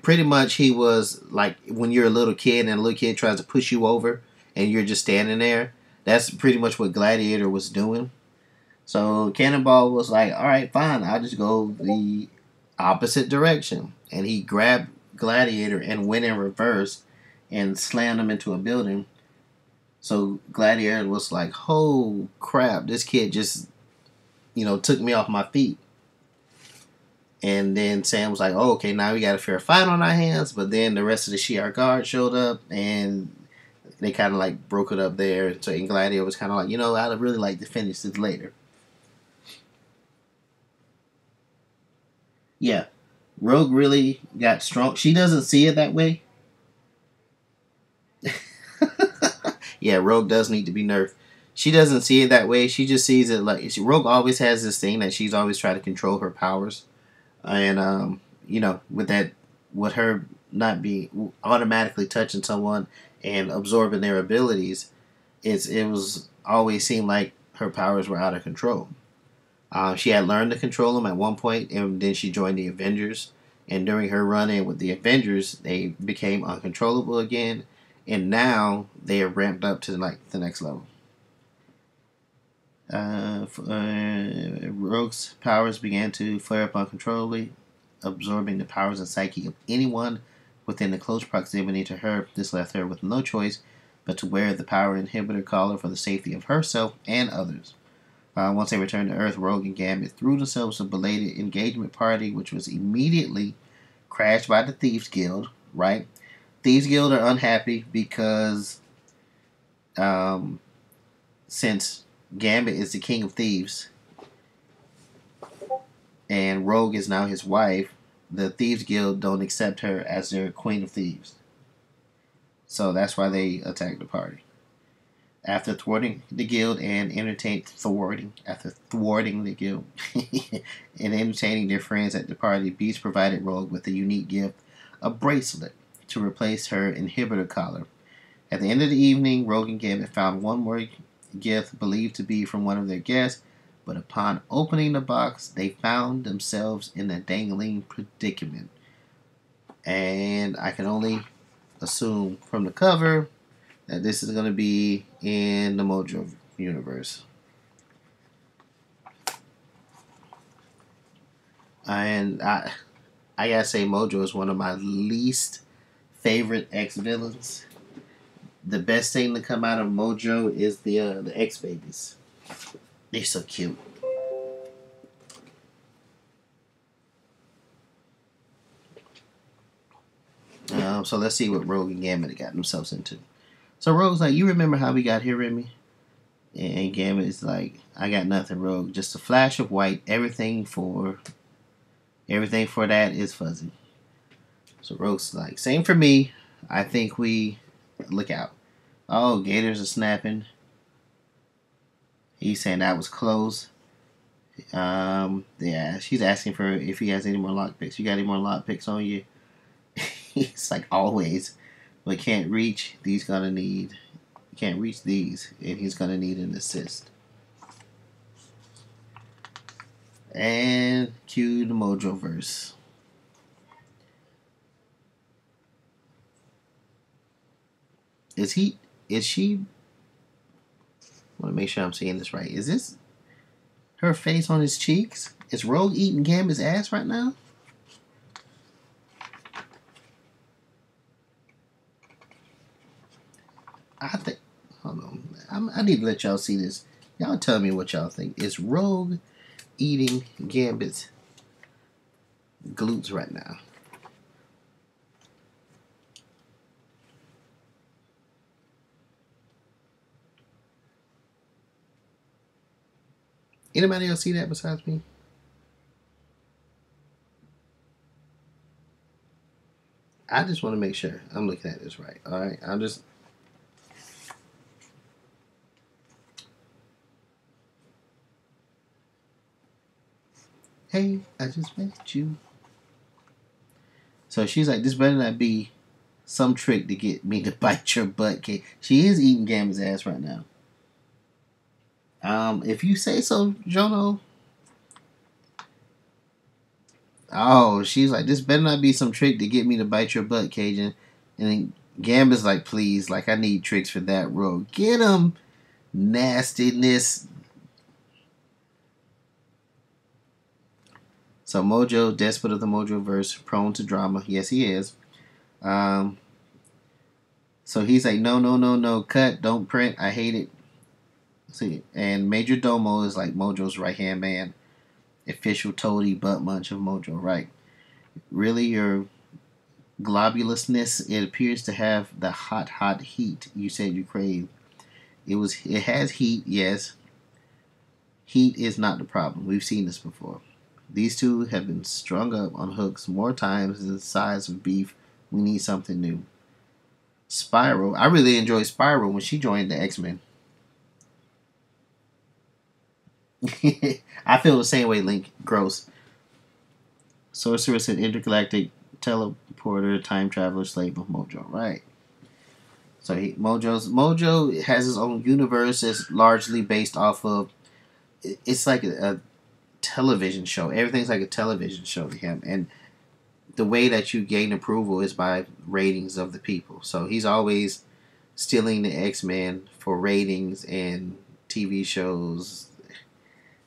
pretty much he was like when you're a little kid and a little kid tries to push you over and you're just standing there. That's pretty much what Gladiator was doing. So Cannonball was like, all right, fine, I'll just go the opposite direction. And he grabbed Gladiator and went in reverse and slammed him into a building. So Gladiator was like, oh crap, this kid just, took me off my feet. And then Sam was like, oh, okay, now we got a fair fight on our hands. But then the rest of the Shi'ar Guard showed up, and they kind of like broke it up there. So Gladiator was kind of like, I'd really like to finish this later. Yeah, Rogue really got strong. She doesn't see it that way. Yeah, Rogue does need to be nerfed. She doesn't see it that way. She just sees it like Rogue always has this thing that she's always trying to control her powers. And with her not being automatically touching someone and absorbing their abilities, it was always seemed like her powers were out of control. She had learned to control them at one point, and then she joined the Avengers. And during her run-in with the Avengers, they became uncontrollable again, and now they are ramped up to like the next level. Rogue's powers began to flare up uncontrollably, absorbing the powers and psyche of anyone within the close proximity to her. This left her with no choice but to wear the power inhibitor collar for the safety of herself and others. Once they returned to Earth, Rogue and Gambit threw themselves a belated engagement party, which was immediately crashed by the Thieves Guild. Right? Thieves Guild are unhappy because since Gambit is the king of thieves and Rogue is now his wife, the Thieves Guild don't accept her as their queen of thieves. So that's why they attacked the party. After thwarting the guild and entertaining the guild and entertaining their friends at the party, Beast provided Rogue with a unique gift, a bracelet, to replace her inhibitor collar. At the end of the evening, Rogue and Gambit found one more gift believed to be from one of their guests, but upon opening the box, they found themselves in a dangling predicament. And I can only assume from the cover that this is going to be in the Mojo universe. And I gotta say, Mojo is one of my least favorite X-villains. The best thing to come out of Mojo is the X-Babies. They're so cute. So let's see what Rogue and Gambit got themselves into. So Rogue's like, you remember how we got here, Remy? And Gambit is like, I got nothing, Rogue. Just a flash of white. Everything for that is fuzzy. So Rogue's like, same for me. I think we look out. Oh, gators are snapping. He's saying that was close. Yeah, she's asking for if he has any more lockpicks. You got any more lockpicks on you? It's like always, but can't reach. These gonna need. Can't reach these, and he's gonna need an assist. And cue the Mojo verse. Is he? Is she? I want to make sure I'm seeing this right. Is this her face on his cheeks? Is Rogue eating Gambit's ass right now? I think. Hold on. I need to let y'all see this. Y'all tell me what y'all think. Is Rogue eating Gambit's glutes right now? Anybody else see that besides me? I just want to make sure I'm looking at this right. All right. I'm just. Hey, I just met you. So she's like, this better not be some trick to get me to bite your butt, Kate. She is eating Gambit's ass right now. If you say so, Jono. Oh, she's like, this better not be some trick to get me to bite your butt, Cajun. And then Gambit's like, please, like, I need tricks for that, Rogue. Get him, nastiness. So Mojo, despot of the Mojo verse, prone to drama. Yes, he is. Um, so he's like, no, no, no, no, cut, don't print. I hate it. See, and Major Domo is like Mojo's right hand man, official toady butt munch of Mojo. Right? Really, your globulousness? It appears to have the hot, hot heat you said you crave. It has heat, yes. Heat is not the problem. We've seen this before. These two have been strung up on hooks more times than the size of beef. We need something new. Spiral. I really enjoyed Spiral when she joined the X-Men. I feel the same way, Link. Gross. Sorceress and intergalactic teleporter, time traveler, slave of Mojo. Right. So Mojo has his own universe that's largely based off of. It's like a television show. Everything's like a television show to him, and the way that you gain approval is by ratings of the people. So he's always stealing the X-Men for ratings and TV shows.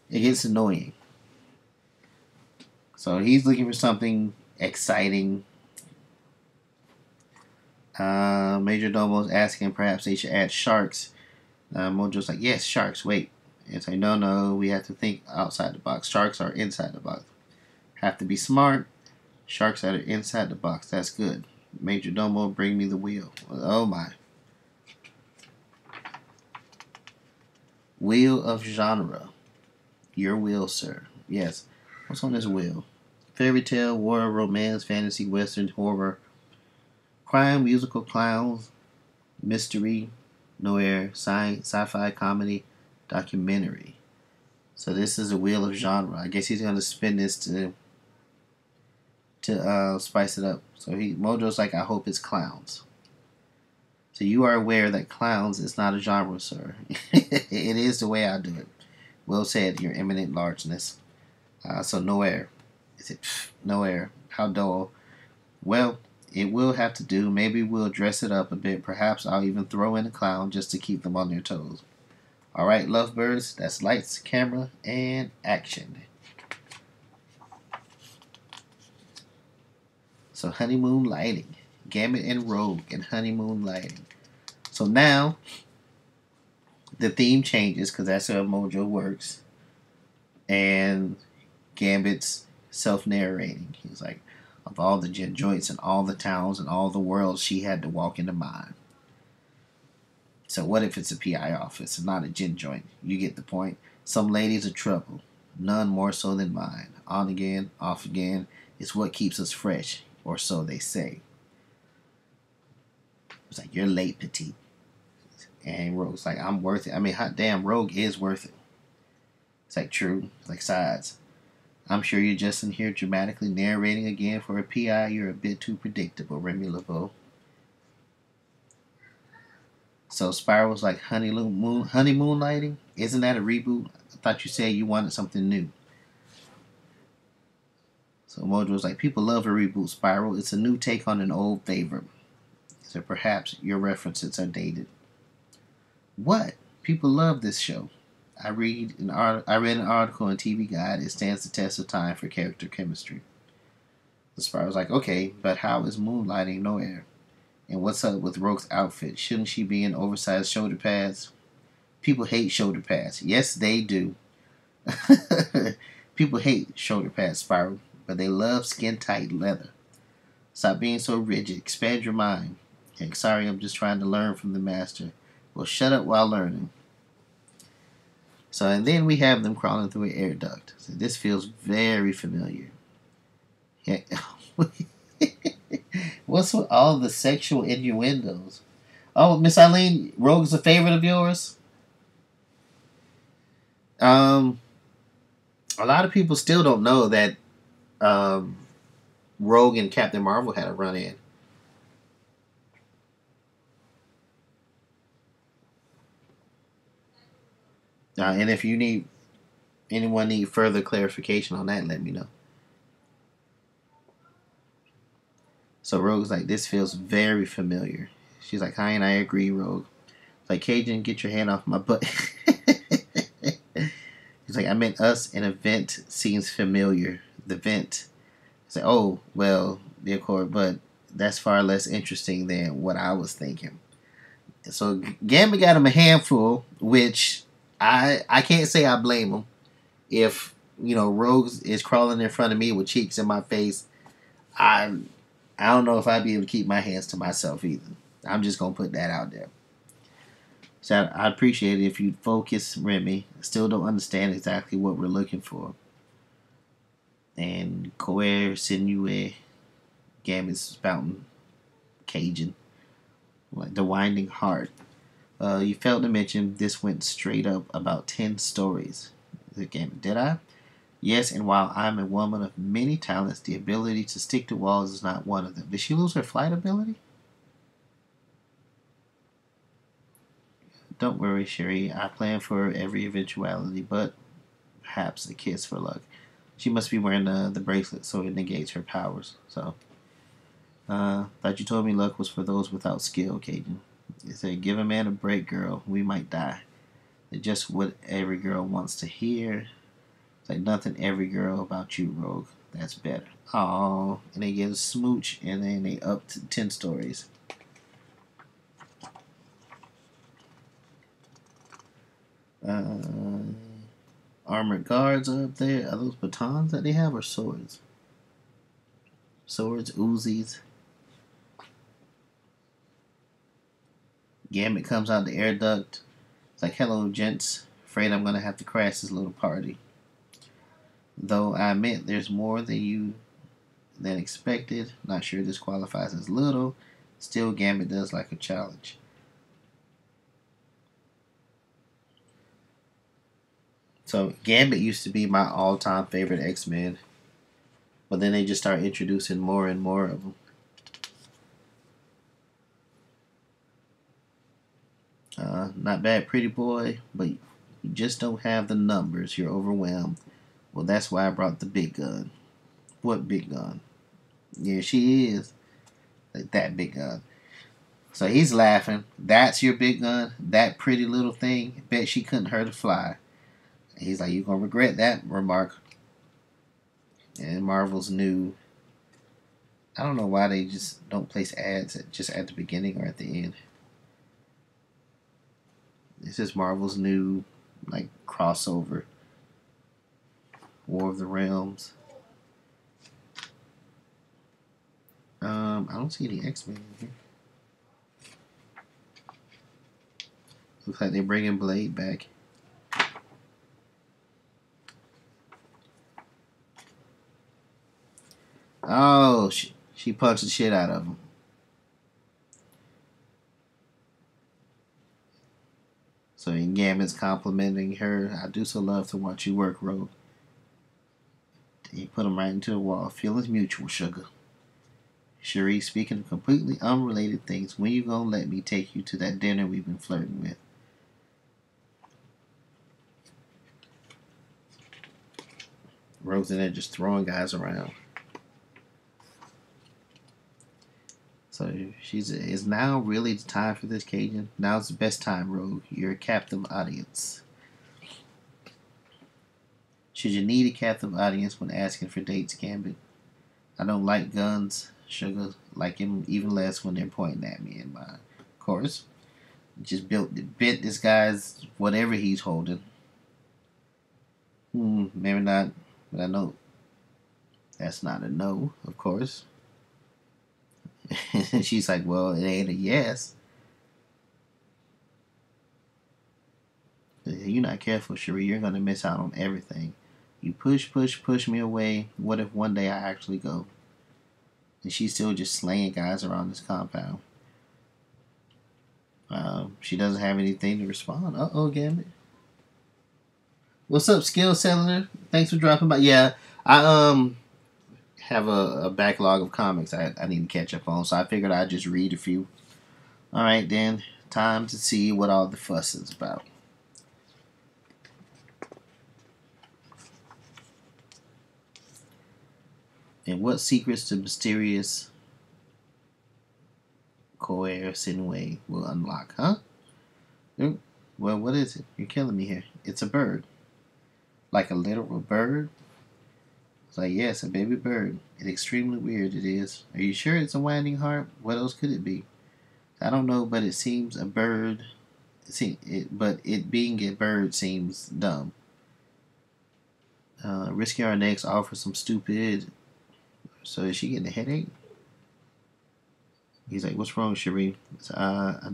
It gets annoying. So he's looking for something exciting. Major Domo's asking perhaps they should add sharks. Mojo's like, yes, sharks. Wait. It's like, no, no, we have to think outside the box. Sharks are inside the box. Have to be smart. Sharks that are inside the box. That's good. Major Domo, bring me the wheel. Oh my. Wheel of genre. Your wheel, sir. Yes. What's on this wheel? Fairy tale, war, romance, fantasy, western, horror, crime, musical, clowns, mystery, noir, sci-fi, comedy, documentary. So this is a wheel of genre. I guess he's gonna spin this to spice it up. So Mojo's like, I hope it's clowns. So you are aware that clowns is not a genre, sir. It is the way I do it. Well said, your eminent largeness. So noir. Is it noir? How dull. Well, it will have to do. Maybe we'll dress it up a bit. Perhaps I'll even throw in a clown just to keep them on their toes. All right, lovebirds, that's lights, camera, and action. So honeymoon lighting. Gambit and Rogue and honeymoon lighting. So now the theme changes because that's how Mojo works. And Gambit's self-narrating. He's like, of all the gin joints and all the towns and all the worlds she had to walk into mine. So what if it's a PI office and not a gin joint? You get the point. Some ladies are trouble. None more so than mine. On again, off again. It's what keeps us fresh, or so they say. It's like, you're late, petite. And Rogue's like, I'm worth it. I mean, hot damn, Rogue is worth it. It's like true. It's like sides. I'm sure you're just in here dramatically narrating again for a PI. You're a bit too predictable, Remy LeBeau. So Spiral's like honey moonlighting? Isn't that a reboot? I thought you said you wanted something new. So Mojo's like, people love a reboot, Spiral. It's a new take on an old favorite. So perhaps your references are dated. What? People love this show. I read an article in TV Guide. It stands the test of time for character chemistry. The Spiral's like, okay, but how is moonlighting no air? And what's up with Rogue's outfit? Shouldn't she be in oversized shoulder pads? People hate shoulder pads. Yes, they do. People hate shoulder pads, Spiral, but they love skin-tight leather. Stop being so rigid. Expand your mind. Heck, sorry, I'm just trying to learn from the master. Well, shut up while learning. So, and then we have them crawling through an air duct. So this feels very familiar. Yeah. What's with all the sexual innuendos? Oh, Miss Eileen, Rogue is a favorite of yours? A lot of people still don't know that Rogue and Captain Marvel had a run-in. And if anyone need further clarification on that, let me know. So Rogue's like, this feels very familiar. She's like, hi, and I agree, Rogue. It's like, Cajun, get your hand off my butt. He's like, I meant us, and a vent seems familiar. The vent. He's like, oh, well, the Accord, but that's far less interesting than what I was thinking. So Gambit got him a handful, which I can't say I blame him. If, Rogue is crawling in front of me with cheeks in my face, I don't know if I'd be able to keep my hands to myself either. I'm just going to put that out there. So I'd appreciate it if you'd focus, Remy. Still don't understand exactly what we're looking for. And Coer, Sinue, Gambit's spouting Cajun. Like the Winding Heart. You failed to mention this went straight up about 10 stories. Gambit, did I? Yes, and while I'm a woman of many talents, the ability to stick to walls is not one of them. Did she lose her flight ability? Don't worry, Sherry. I plan for every eventuality, but perhaps a kiss for luck. She must be wearing the bracelet, so it negates her powers. So, thought you told me luck was for those without skill, Cajun. It said, give a man a break, girl. We might die. It's just what every girl wants to hear. It's like nothing every girl about you, Rogue. That's better. Oh, and they get a smooch, and then they up to 10 stories. Armored guards are up there. Are those batons that they have or swords? Swords, Uzis. Gambit comes out the air duct. It's like, hello, gents. Afraid I'm going to have to crash this little party. Though I admit there's more than expected. Not sure this qualifies as little. Still, Gambit does like a challenge. So Gambit used to be my all-time favorite X-Men, but then they just start introducing more and more of them. Not bad, pretty boy, but you just don't have the numbers. You're overwhelmed. Well, that's why I brought the big gun. What big gun? Yeah, she is. Like that big gun. So he's laughing. That's your big gun? That pretty little thing? Bet she couldn't hurt a fly. He's like, you're going to regret that remark. And Marvel's new. I don't know why they just don't place ads just at the beginning or at the end. This is Marvel's new, like, crossover. War of the Realms. I don't see any X-Men in here. Looks like they're bringing Blade back. Oh, she punched the shit out of him. So in Gambit's complimenting her, I do so love to watch you work, Rogue. He put him right into the wall. Feelings mutual, sugar. Cherie, speaking of completely unrelated things, when you gonna let me take you to that dinner we've been flirting with? Rogue's in there just throwing guys around. So is now really the time for this, Cajun? Now's the best time, Rogue. You're a captive audience. Should you need a captive audience when asking for dates, Gambit? I don't like guns, sugar. Like him even less when they're pointing at me. And my, of course, just bit this guy's whatever he's holding. Maybe not, but I know that's not a no, of course. And she's like, well, it ain't a yes. If you're not careful, Cherie, you're gonna miss out on everything. You push me away. What if one day I actually go? And she's still just slaying guys around this compound. She doesn't have anything to respond. Uh-oh, Gambit. What's up, Skill Settler? Thanks for dropping by. Yeah, I have a backlog of comics I need to catch up on, so I figured I'd just read a few. Alright then, time to see what all the fuss is about. And what secrets the mysterious Koer Sinway will unlock, huh? Well, what is it? You're killing me here. It's a bird. Like a literal bird? It's like, yes, a baby bird. It's extremely weird, it is. Are you sure it's a winding heart? What else could it be? I don't know, but it seems a bird. But it being a bird seems dumb. Risking our necks offers some stupid. So is she getting a headache? He's like, what's wrong, Cherie? I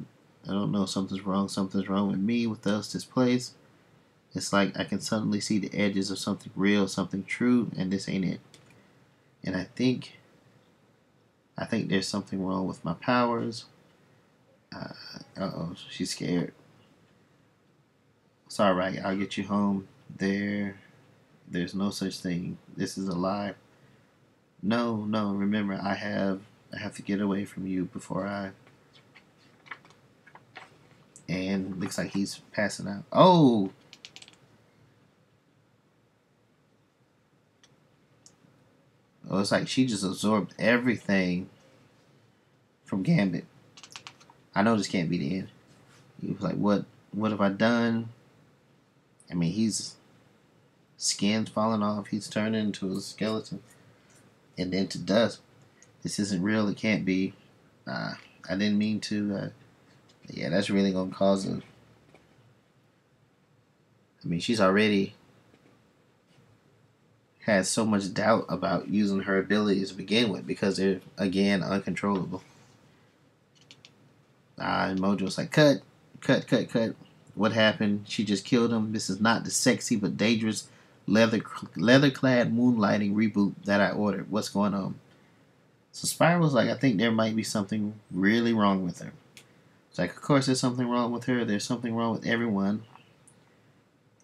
don't know. Something's wrong. Something's wrong with me, with us, this place. It's like I can suddenly see the edges of something real, something true, and this ain't it. And I think there's something wrong with my powers. Uh-oh, she's scared. It's alright, I'll get you home. There's no such thing. This is a lie. No, remember, I have to get away from you before I... And looks like he's passing out. Oh! Oh, it's like she just absorbed everything from Gambit. I know this can't be the end. He was like, what have I done? I mean, he's skin's falling off. He's turning into a skeleton. And then to dust. This isn't real. It can't be. I didn't mean to. Yeah, that's really going to cause a... I mean, she's already has so much doubt about using her abilities to begin with because they're, again, uncontrollable. And Mojo's like, cut. What happened? She just killed him. This is not the sexy but dangerous leather-clad moonlighting reboot that I ordered. What's going on? So Spiral's like, I think there might be something really wrong with her. It's like, of course there's something wrong with her. There's something wrong with everyone.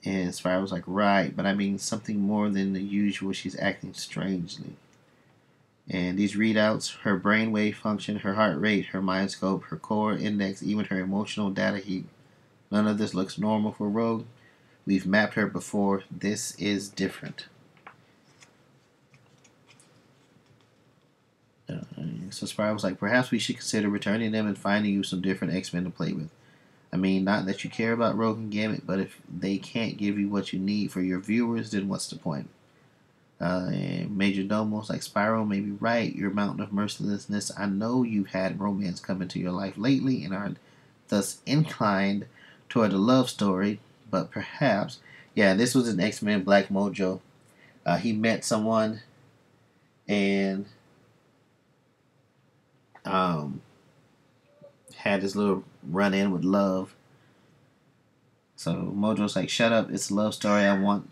And Spiral's like, right, but I mean something more than the usual. She's acting strangely. And these readouts, her brainwave function, her heart rate, her mind scope, her core index, even her emotional data heap, none of this looks normal for Rogue. We've mapped her before. This is different. So Spiral's like, perhaps we should consider returning them and finding you some different X-Men to play with. I mean, not that you care about Rogue and Gambit, but if they can't give you what you need for your viewers, then what's the point? And Major Domo's like, Spiral may be right. Your mountain of mercilessness. I know you've had romance come into your life lately and are thus inclined toward a love story, but perhaps, yeah, this was an X-Men Black Mojo. He met someone and had this little run-in with love. So Mojo's like, shut up, it's a love story I want.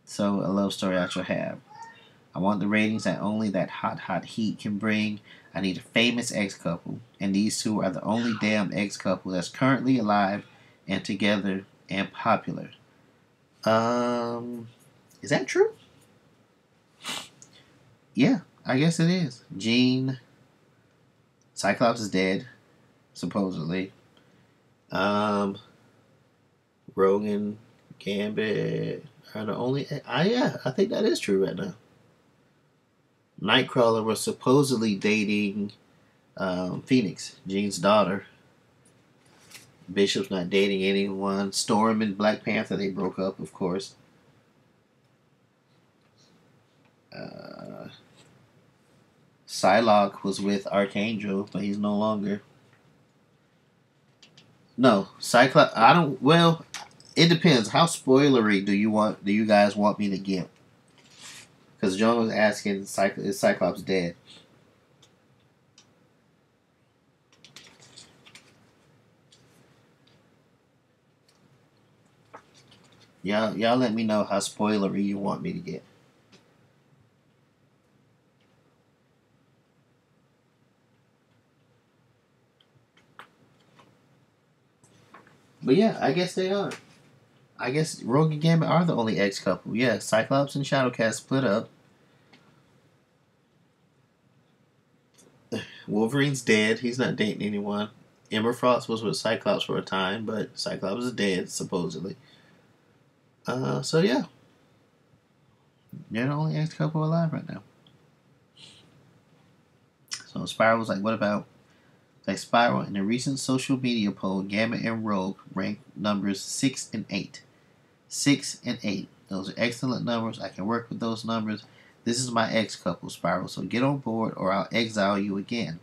So a love story I shall have. I want the ratings that only that hot heat can bring. I need a famous ex-couple, and these two are the only damn ex-couple that's currently alive and together and popular. Is that true? Yeah, I guess it is. Jean, Cyclops is dead, supposedly. Um, Rogan, Gambit are the only. Yeah, I think that is true right now. Nightcrawler was supposedly dating Phoenix, Jean's daughter. Bishop's not dating anyone. Storm and Black Panther, they broke up, of course. Psylocke was with Archangel, but he's no longer. No, Cyclops. I don't. Well, it depends. How spoilery do you want? Do you guys want me to get? Because John was asking, is Cyclops dead? Y'all let me know how spoilery you want me to get. But yeah, I guess they are. I guess Rogue and Gambit are the only ex couple. Yeah, Cyclops and Shadowcat split up. Wolverine's dead. He's not dating anyone. Emma Frost was with Cyclops for a time, but Cyclops is dead, supposedly. So yeah. They're the only ex couple alive right now. So Spiral was like, what about like Spiral? In a recent social media poll, Gambit and Rogue ranked numbers 6 and 8. 6 and 8. Those are excellent numbers. I can work with those numbers. This is my ex couple, Spiral, so get on board or I'll exile you again.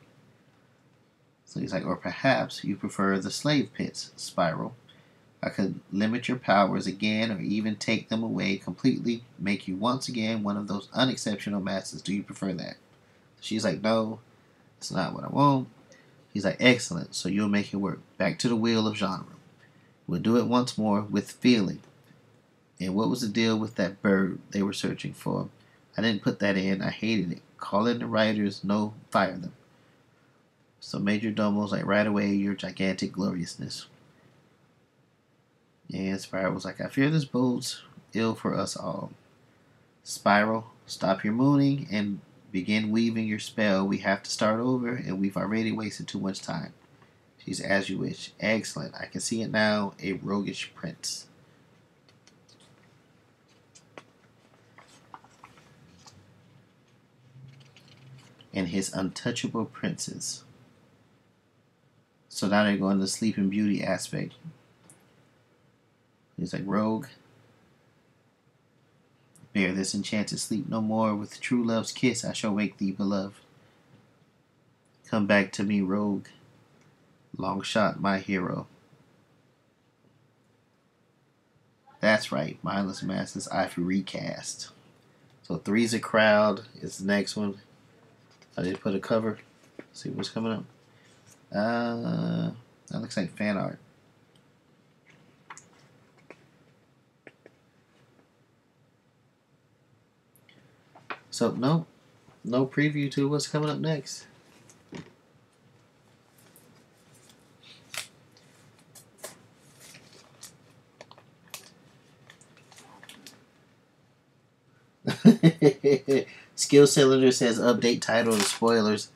So he's like, or perhaps you prefer the slave pits, Spiral. I could limit your powers again or even take them away completely, make you once again one of those unexceptional masters. Do you prefer that? She's like, no, it's not what I want. He's like, excellent, so you'll make it work. Back to the wheel of genre. We'll do it once more with feeling. And what was the deal with that bird they were searching for? I didn't put that in. I hated it. Call in the writers. No, fire them. So Major Domo's like, right away, your gigantic gloriousness. And Spiral was like, I fear this bodes ill for us all. Spiral, stop your mooning and begin weaving your spell. We have to start over, and we've already wasted too much time. She's as you wish. Excellent. I can see it now. A roguish prince. And his untouchable princes. So now they're going to the Sleeping Beauty aspect. He's like, Rogue, bear this enchanted sleep no more. With true love's kiss I shall wake thee, beloved. Come back to me, Rogue. Long shot, my hero. That's right, Mindless Masters, I've recast. So 3's a crowd is the next one. I just put a cover. See what's coming up. That looks like fan art. So no preview to what's coming up next. Skill Cylinder says update title and spoilers.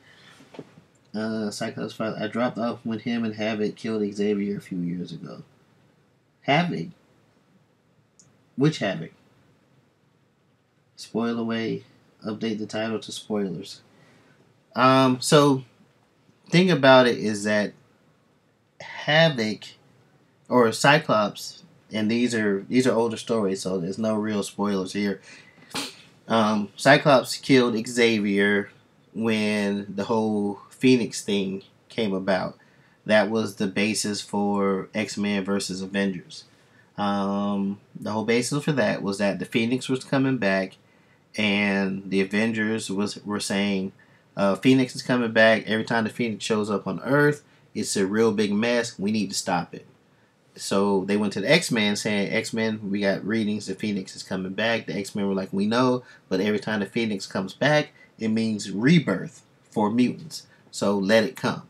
Cyclops 5. I dropped off when him and Havoc killed Xavier a few years ago. Havoc? Which Havoc? Spoil away. Update the title to spoilers. So thing about it is that Havoc or Cyclops, and these are older stories, so there's no real spoilers here. Cyclops killed Xavier when the whole Phoenix thing came about. That was the basis for X-Men versus Avengers. The whole basis for that was that the Phoenix was coming back, and the Avengers were saying, Phoenix is coming back. Every time the Phoenix shows up on Earth, it's a real big mess. We need to stop it. So they went to the X-Men saying, X-Men, we got readings, the Phoenix is coming back. The X-Men were like, we know, but every time the Phoenix comes back, it means rebirth for mutants. So let it come.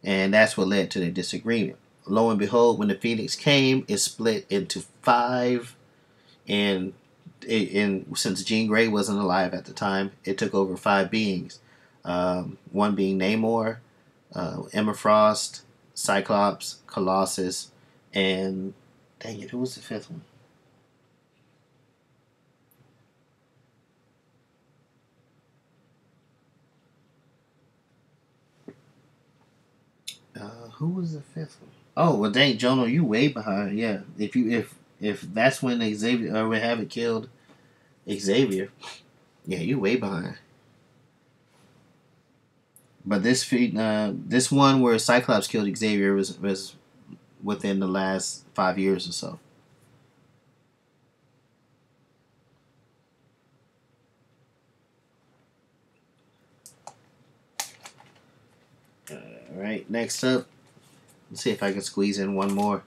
And that's what led to the disagreement. lo and behold, when the Phoenix came, it split into five, and since Jean Grey wasn't alive at the time, it took over five beings. One being Namor, Emma Frost, Cyclops, Colossus, and dang it, who was the fifth one? Who was the fifth one? Oh well, dang, Jono, you way behind. Yeah, if that's when Xavier or we haven't killed Xavier, yeah, you way behind. But this one where Cyclops killed Xavier was within the last 5 years or so. All right, next up, let's see if I can squeeze in one more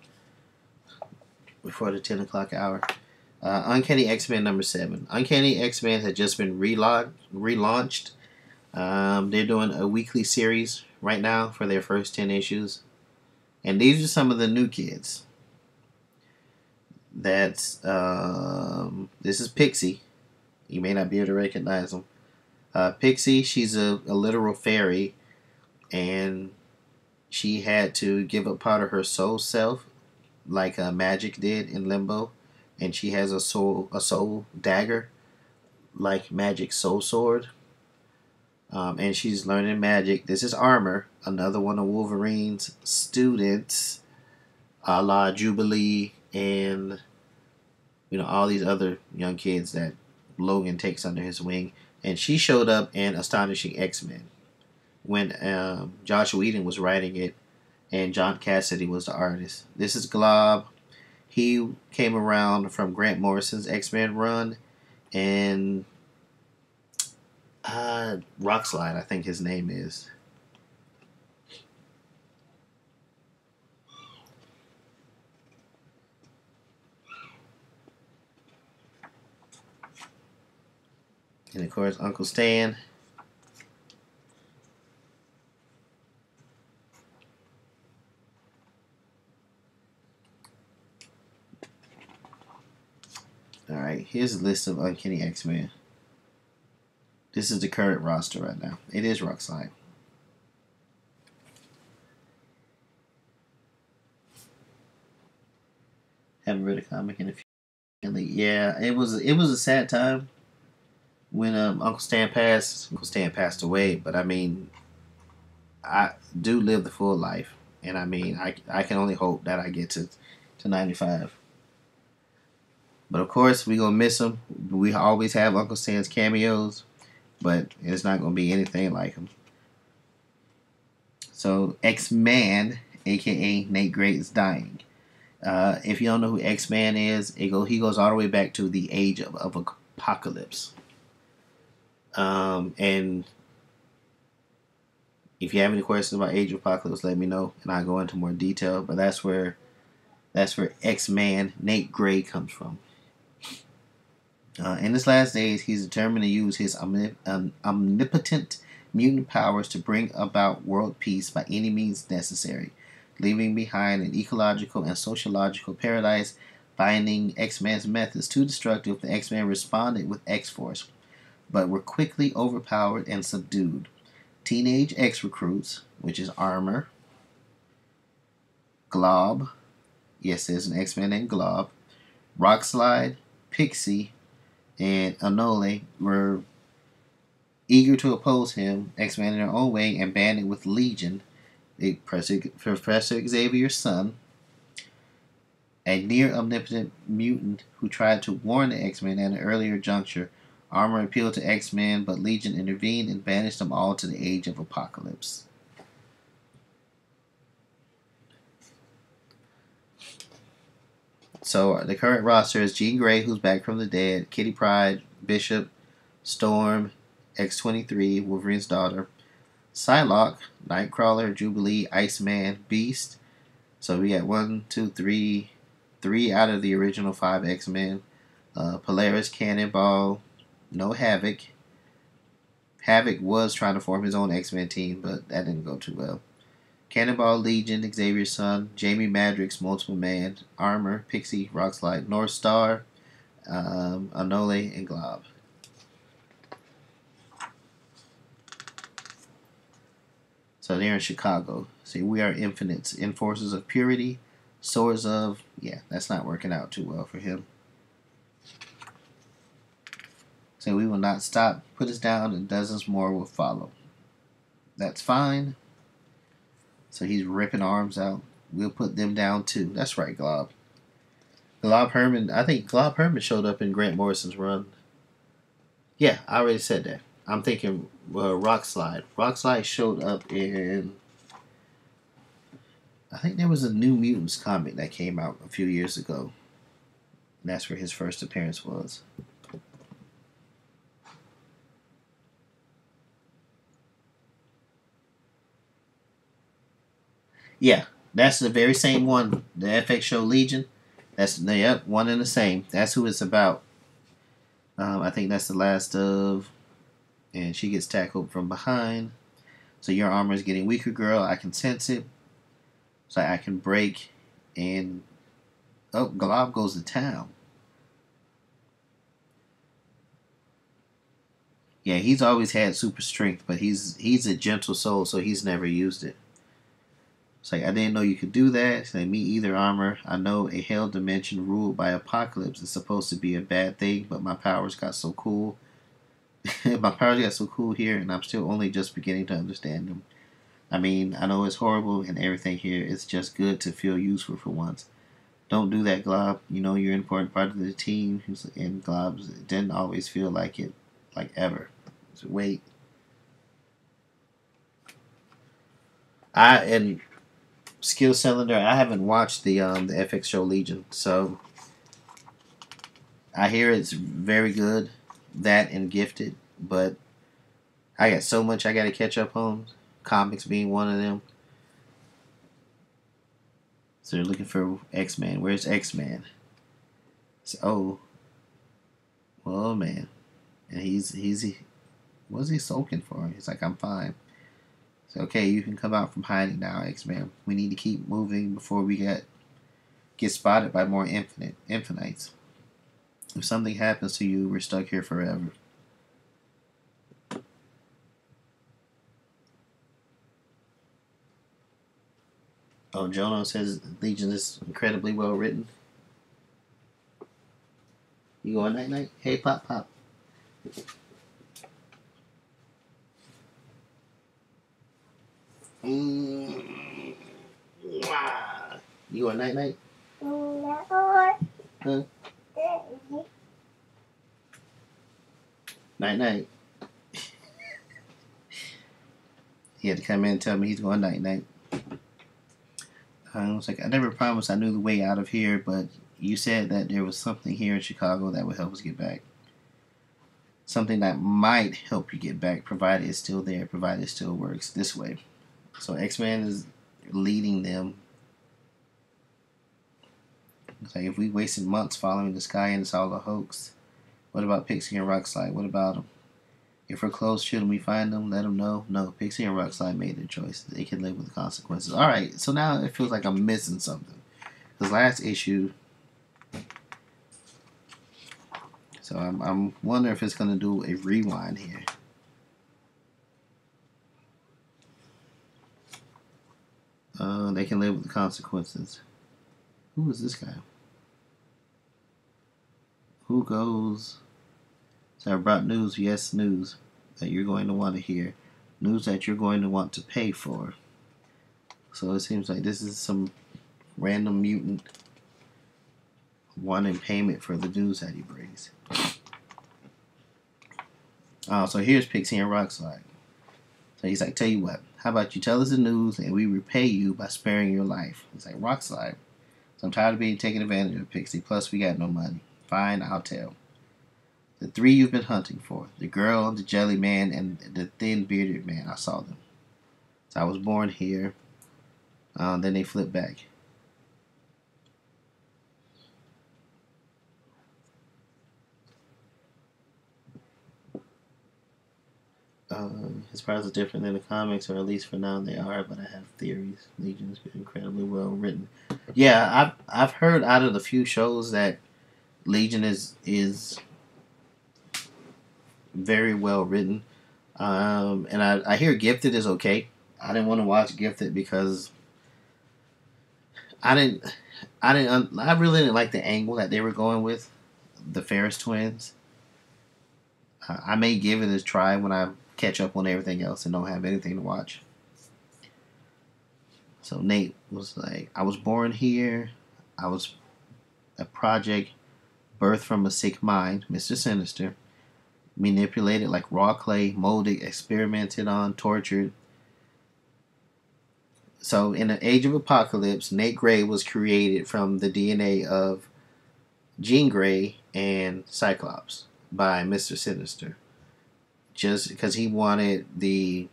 before the 10 o'clock hour. Uncanny X-Men #7. Uncanny X-Men had just been relaunched. They're doing a weekly series right now for their first 10 issues. And these are some of the new kids. This is Pixie. You may not be able to recognize them. Pixie, she's a literal fairy, and she had to give up part of her soul self, like Magic did in Limbo, and she has a soul dagger, like Magic's soul sword. And she's learning magic. This is Armor, another one of Wolverine's students, a la Jubilee, and all these other young kids that Logan takes under his wing. And she showed up in Astonishing X-Men when Josh Whedon was writing it, and John Cassidy was the artist. This is Glob. He came around from Grant Morrison's X-Men run, and Rockslide, I think his name is. And of course, Uncle Stan. Alright, here's a list of Uncanny X-Men. This is the current roster right now. It is Rockslide. Haven't read a comic in a few. Yeah, it was a sad time when Uncle Stan passed. Uncle Stan passed away, but I mean, I do live the full life, and I mean, I can only hope that I get to 95. But of course, we gonna miss him. We always have Uncle Stan's cameos, but it's not gonna be anything like him. So X-Man, aka Nate Gray, is dying. If you don't know who X-Man is, he goes all the way back to the age of Apocalypse. And if you have any questions about Age of Apocalypse, let me know, and I'll go into more detail. But that's where X-Man Nate Gray comes from. In his last days, he's determined to use his omnipotent mutant powers to bring about world peace by any means necessary, leaving behind an ecological and sociological paradise. Finding X-Man's methods too destructive, the X-Men responded with X-Force, but were quickly overpowered and subdued. Teenage X-Recruits, which is Armor, Glob, yes, there's an X-Men named Glob, Rockslide, Pixie, and Anole were eager to oppose him, X-Men in their own way, and banded with Legion, Professor Xavier's son, a near omnipotent mutant who tried to warn the X-Men at an earlier juncture. Armor appealed to X-Men, but Legion intervened and banished them all to the Age of Apocalypse. So the current roster is Jean Grey, who's back from the dead, Kitty Pryde, Bishop, Storm, X-23, Wolverine's daughter, Psylocke, Nightcrawler, Jubilee, Iceman, Beast. So we got 3 out of the original 5 X-Men. Polaris, Cannonball, no Havoc. Havoc was trying to form his own X-Men team, but that didn't go too well. Cannonball Legion, Xavier's Son, Jamie Madrox, Multiple Man, Armor, Pixie, Rockslide, North Star, Anole, and Glob. So they're in Chicago. See, we are infinites, enforcers of purity, swords of. Yeah, that's not working out too well for him. So we will not stop. Put us down, and dozens more will follow. That's fine. So he's ripping arms out. We'll put them down too. That's right, Glob. Glob Herman. I think Glob Herman showed up in Grant Morrison's run. Yeah, I already said that. I'm thinking Rockslide. Rockslide showed up in. I think there was a New Mutants comic that came out a few years ago. And that's where his first appearance was. Yeah, that's the very same one. The FX show Legion. That's yep, one and the same. That's who it's about. I think that's the last of, and she gets tackled from behind. So your armor is getting weaker, girl. I can sense it. So I can break, and oh, Glob goes to town. Yeah, he's always had super strength, but he's a gentle soul, so he's never used it. It's like I didn't know you could do that. It's like me either, armor. I know a hell dimension ruled by apocalypse is supposed to be a bad thing, but my powers got so cool. My powers got so cool here, and I'm still only just beginning to understand them. I mean, I know it's horrible and everything here. It's just good to feel useful for once. Don't do that, Glob. You know you're an important part of the team, and Glob didn't always feel like it, like ever. So wait, and Skill Cylinder. I haven't watched the FX show Legion, so I hear it's very good. That and Gifted, but I got so much I got to catch up on. Comics being one of them. So they're looking for X-Man. Where's X-Man? So, oh, well, man, and what's he sulking for? He's like, I'm fine. So okay, you can come out from hiding now, X-Man. We need to keep moving before we get spotted by more infinites. If something happens to you, we're stuck here forever. Oh, Jono says Legion is incredibly well written. You going night night? Hey, pop pop. Mm. You going night night? Huh? Night night. He had to come in and tell me he's going night night. I was like, I never promised I knew the way out of here, but you said that there was something here in Chicago that would help us get back. Something that might help you get back, provided it's still there, provided it still works this way. So X-Man is leading them. It's like if we wasted months following this guy and it's all a hoax, what about Pixie and Rockslide? What about them? If we're close, shouldn't we find them? Let them know? No, Pixie and Rockslide made their choice. They can live with the consequences. Alright, so now it feels like I'm missing something. Because last issue... So I'm wondering if it's going to do a rewind here. They can live with the consequences. Who is this guy? Who goes... So I brought news, yes, news that you're going to want to hear. News that you're going to want to pay for. So it seems like this is some random mutant wanting payment for the news that he brings. So here's Pixie and Rockslide. So he's like, tell you what, how about you tell us the news and we repay you by sparing your life. He's like, Rockslide. So I'm tired of being taken advantage of, Pixie. Plus, we got no money. Fine, I'll tell. The three you've been hunting for. The girl, the jelly man, and the thin bearded man. I saw them. So I was born here. Then they flip back. his powers are different than the comics, or at least for now they are. But I have theories. Legion's been incredibly well written. Yeah, I've heard out of the few shows that Legion is very well written. And I hear Gifted is okay. I didn't want to watch Gifted because I didn't I really didn't like the angle that they were going with the Ferris twins. I may give it a try when I catch up on everything else and don't have anything to watch. So Nate was like, I was born here. I was a project birthed from a sick mind, Mr. Sinister, manipulated like raw clay, molded, experimented on, tortured. So in the Age of Apocalypse, Nate Gray was created from the DNA of Jean Grey and Cyclops by Mr. Sinister, just because he wanted the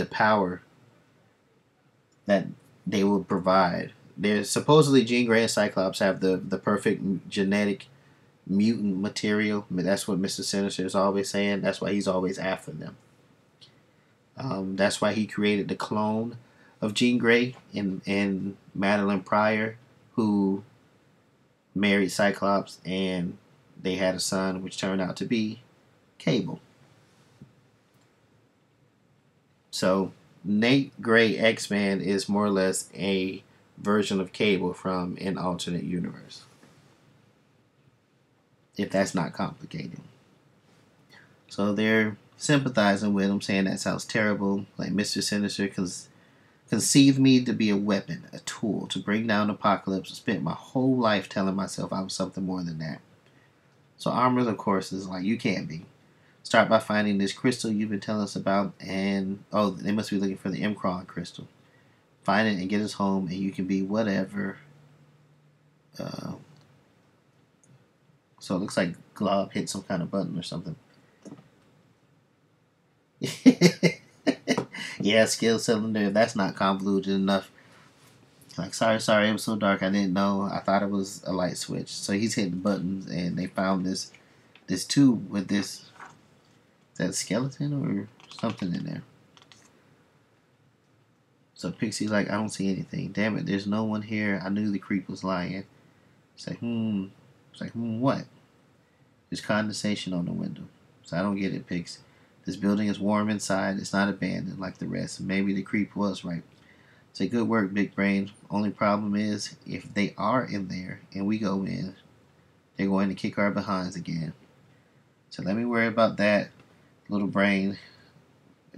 power that they would provide. There's supposedly Jean Grey and Cyclops have the perfect genetic mutant material. I mean, that's what Mr. Sinister is always saying. That's why he's always after them. That's why he created the clone of Jean Grey and Madeline Pryor, who married Cyclops, and they had a son, which turned out to be Cable. So Nate Gray X-Man is more or less a version of Cable from an alternate universe. If that's not complicated. So they're sympathizing with him, saying that sounds terrible. Like Mr. Sinister conceived me to be a weapon, a tool to bring down Apocalypse. I spent my whole life telling myself I was something more than that. So Armor, of course, is like, you can't be. Start by finding this crystal you've been telling us about, and oh, they must be looking for the M'Kraan crystal. Find it and get us home, and you can be whatever. So it looks like Glob hit some kind of button or something. Yeah, skill cylinder. That's not convoluted enough. Like, sorry, it was so dark. I didn't know. I thought it was a light switch. So he's hitting buttons, and they found this tube with this. Is that a skeleton or something in there? So Pixie's like, I don't see anything. Damn it, there's no one here. I knew the creep was lying. It's like, It's like, what? There's condensation on the window. So I don't get it, Pix. This building is warm inside. It's not abandoned like the rest. Maybe the creep was right. Say, good work, Big Brain. Only problem is, if they are in there and we go in, they're going to kick our behinds again. So let me worry about that, little brain.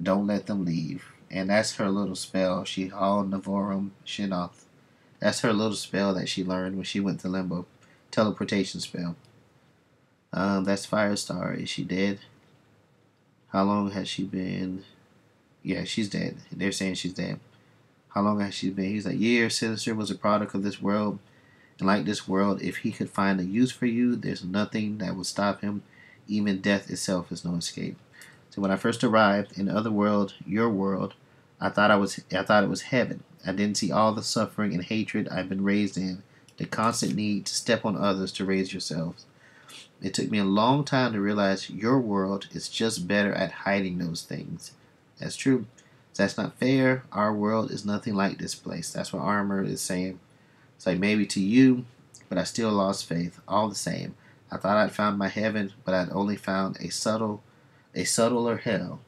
Don't let them leave. And that's her little spell. She hauled Navorum Shinoth. That's her little spell that she learned when she went to Limbo. Teleportation spell. That's Firestar. Is she dead? How long has she been? Yeah, she's dead. They're saying she's dead. How long has she been? He's like, years. Sinister was a product of this world. And like this world, if he could find a use for you, there's nothing that would stop him. Even death itself is no escape. So when I first arrived in the other world, your world, I thought it was heaven. I didn't see all the suffering and hatred I've been raised in, the constant need to step on others to raise yourselves. It took me a long time to realize your world is just better at hiding those things. That's true. That's not fair. Our world is nothing like this place. That's what Armor is saying. It's like, maybe to you, but I still lost faith. All the same, I thought I'd found my heaven, but I'd only found a subtler hell.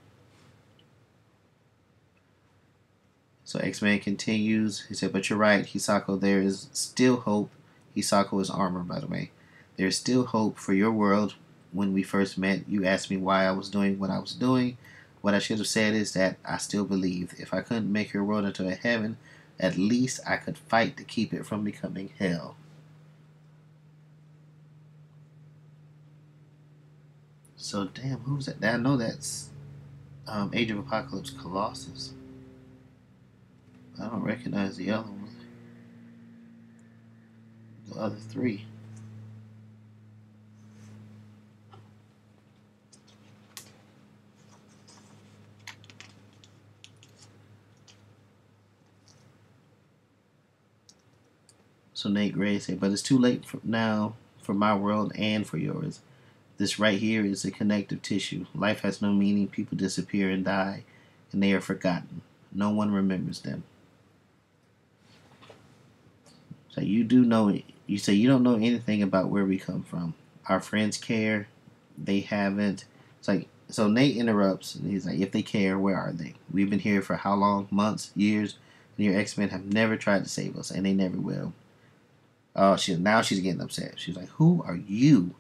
So X-Man continues. He said, but you're right, Hisako, there is still hope. Hisako is Armor, by the way. There is still hope for your world. When we first met, you asked me why I was doing what I was doing. What I should have said is that I still believed. If I couldn't make your world into a heaven, at least I could fight to keep it from becoming hell. So, damn, who's that? I know that's Age of Apocalypse Colossus. I don't recognize the other one. The other three. So Nate Gray said, but it's too late now for my world and for yours. This right here is a connective tissue. Life has no meaning. People disappear and die, and they are forgotten. No one remembers them. So you do know. You say you don't know anything about where we come from. Our friends care. They haven't. It's like so. Nate interrupts, and he's like, "If they care, where are they? We've been here for how long? Months, years. And your X-Men have never tried to save us, and they never will." Oh, she's getting upset. She's like, "Who are you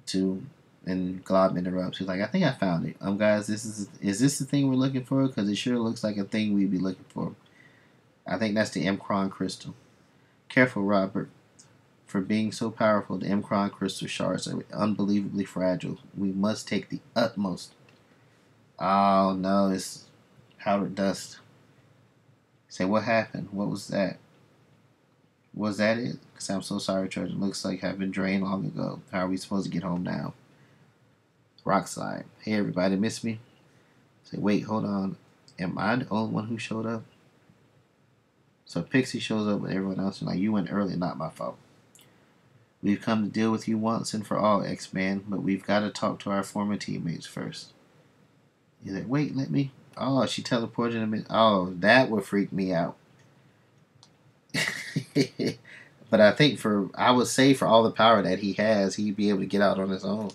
to?" And Glob interrupts. He's like, "I think I found it. Guys, is this the thing we're looking for? Because it sure looks like a thing we'd be looking for. I think that's the M'Kraan crystal. Careful, Robert. For being so powerful, the M'Kraan crystal shards are unbelievably fragile. We must take the utmost." Oh no, it's powdered dust. Say, what happened? What was that? Was that it? Because I'm so sorry, Trojan. Looks like I've been drained long ago. How are we supposed to get home now? Rock slide. Hey, everybody, miss me? Say, wait, hold on. Am I the only one who showed up? So Pixie shows up with everyone else and like, you went early, not my fault. We've come to deal with you once and for all, X-Man, but we've got to talk to our former teammates first. He's like, wait, let me. Oh, she teleported him in. Oh, that would freak me out. But I think I would say for all the power that he has, he'd be able to get out on his own.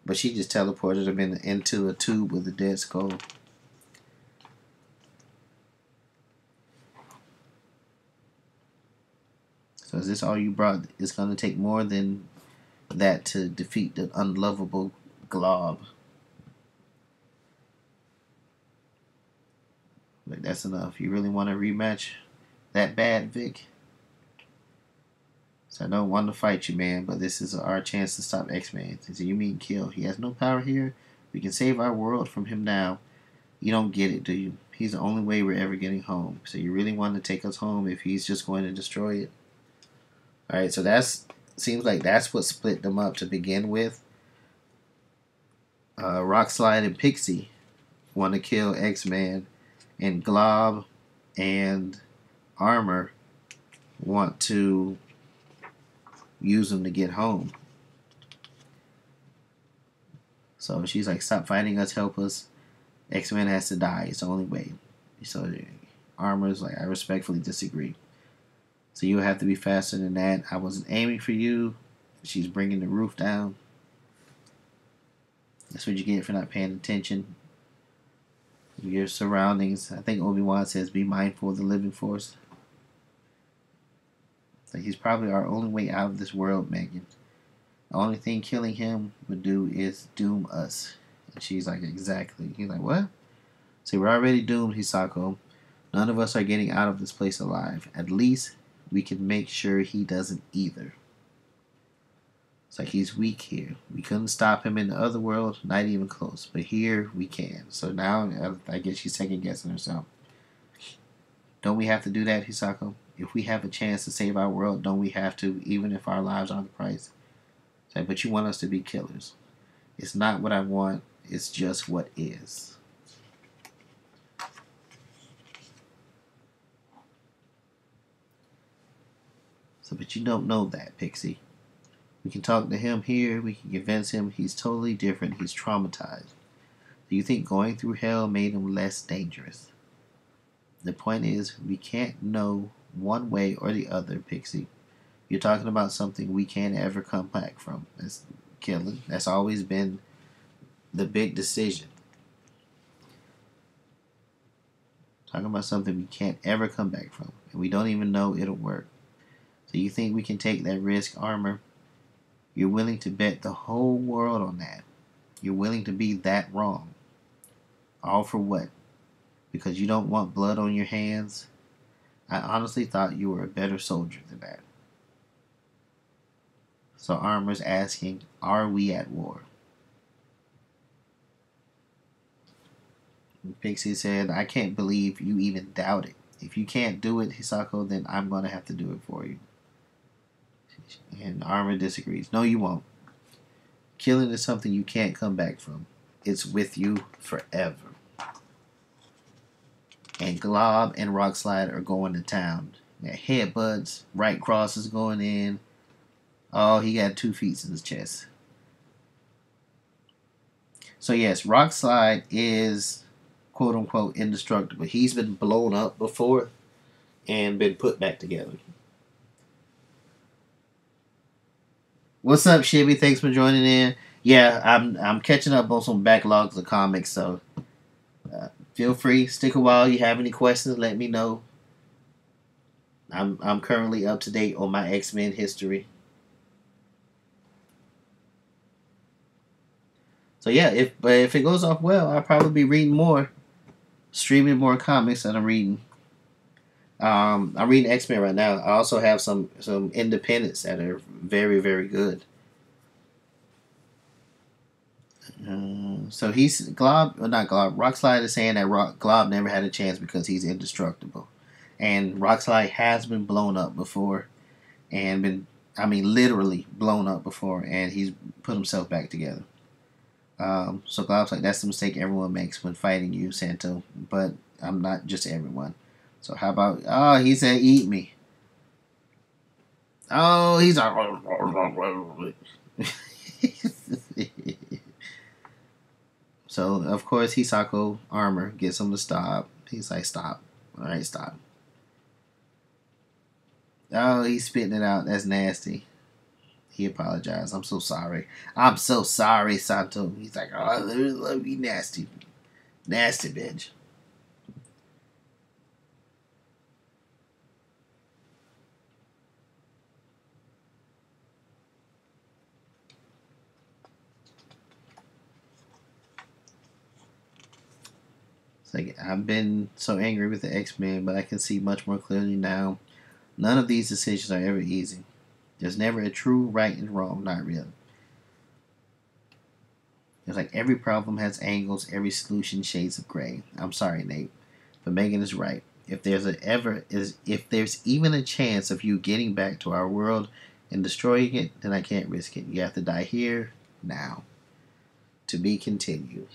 But she just teleported him into a tube with a dead skull. So is this all you brought? It's going to take more than that to defeat the unlovable Glob. Like, that's enough. You really want a rematch that bad, Vic? So I don't want to fight you, man, but this is our chance to stop X-Man. So you mean kill? He has no power here. We can save our world from him now. You don't get it, do you? He's the only way we're ever getting home. So you really want to take us home if he's just going to destroy it? Alright, so seems like that's what split them up to begin with. Rockslide and Pixie want to kill X-Man, and Glob and Armor want to use him to get home. So she's like, stop fighting us, help us. X-Men has to die. It's the only way. So Armor's like, I respectfully disagree. So you have to be faster than that. I wasn't aiming for you. She's bringing the roof down. That's what you get for not paying attention. Your surroundings. I think Obi-Wan says be mindful of the living force. Like, he's probably our only way out of this world, Megan. The only thing killing him would do is doom us. And she's like, exactly. He's like, what? See, we're already doomed, Hisako. None of us are getting out of this place alive. At least we can make sure he doesn't either. It's like he's weak here. We couldn't stop him in the other world, not even close. But here we can. So now I guess she's second guessing herself. Don't we have to do that, Hisako? If we have a chance to save our world, don't we have to, even if our lives are the price? It's like, but you want us to be killers. It's not what I want. It's just what is. So, but you don't know that, Pixie. We can talk to him here. We can convince him he's totally different. He's traumatized. Do you think going through hell made him less dangerous? The point is, we can't know one way or the other, Pixie. You're talking about something we can't ever come back from. That's killing. That's always been the big decision. Talking about something we can't ever come back from. And we don't even know it'll work. So you think we can take that risk, Armor? You're willing to bet the whole world on that. You're willing to be that wrong. All for what? Because you don't want blood on your hands? I honestly thought you were a better soldier than that. So Armor's asking, are we at war? And Pixie said, I can't believe you even doubt it. If you can't do it, Hisako, then I'm going to have to do it for you. And Armor disagrees. No, you won't. Killing is something you can't come back from. It's with you forever. And Glob and Rockslide are going to town. Their headbutts, Right Cross is going in. Oh, he got 2 feet in his chest. So yes, Rockslide is quote unquote indestructible. He's been blown up before and been put back together. What's up, Shibby? Thanks for joining in. Yeah, I'm catching up on some backlogs of comics, so feel free, stick a while. You have any questions, let me know. I'm currently up to date on my X-Men history. So yeah, if it goes off well, I'll probably be reading more, streaming more comics that I'm reading. I'm reading X-Men right now. I also have some independents that are very very good. So he's Glob, or not Glob. Rockslide is saying that Glob never had a chance because he's indestructible, and Rockslide has been blown up before, and been, I mean, literally blown up before, and he's put himself back together. So Glob's like, that's the mistake everyone makes when fighting you, Santo. But I'm not just everyone. So how about? Oh, he said, eat me. Oh, he's like. So of course Hisako armor gets him to stop. He's like, stop. All right, stop. Oh, he's spitting it out. That's nasty. He apologized. I'm so sorry. I'm so sorry, Santo. He's like, oh, I love you, nasty, nasty bitch. It's like, I've been so angry with the X-Men, but I can see much more clearly now. None of these decisions are ever easy. There's never a true right and wrong, not really. It's like every problem has angles, every solution shades of gray. I'm sorry, Nate, but Megan is right. If there's even a chance of you getting back to our world and destroying it, then I can't risk it. You have to die here, now. To be continued.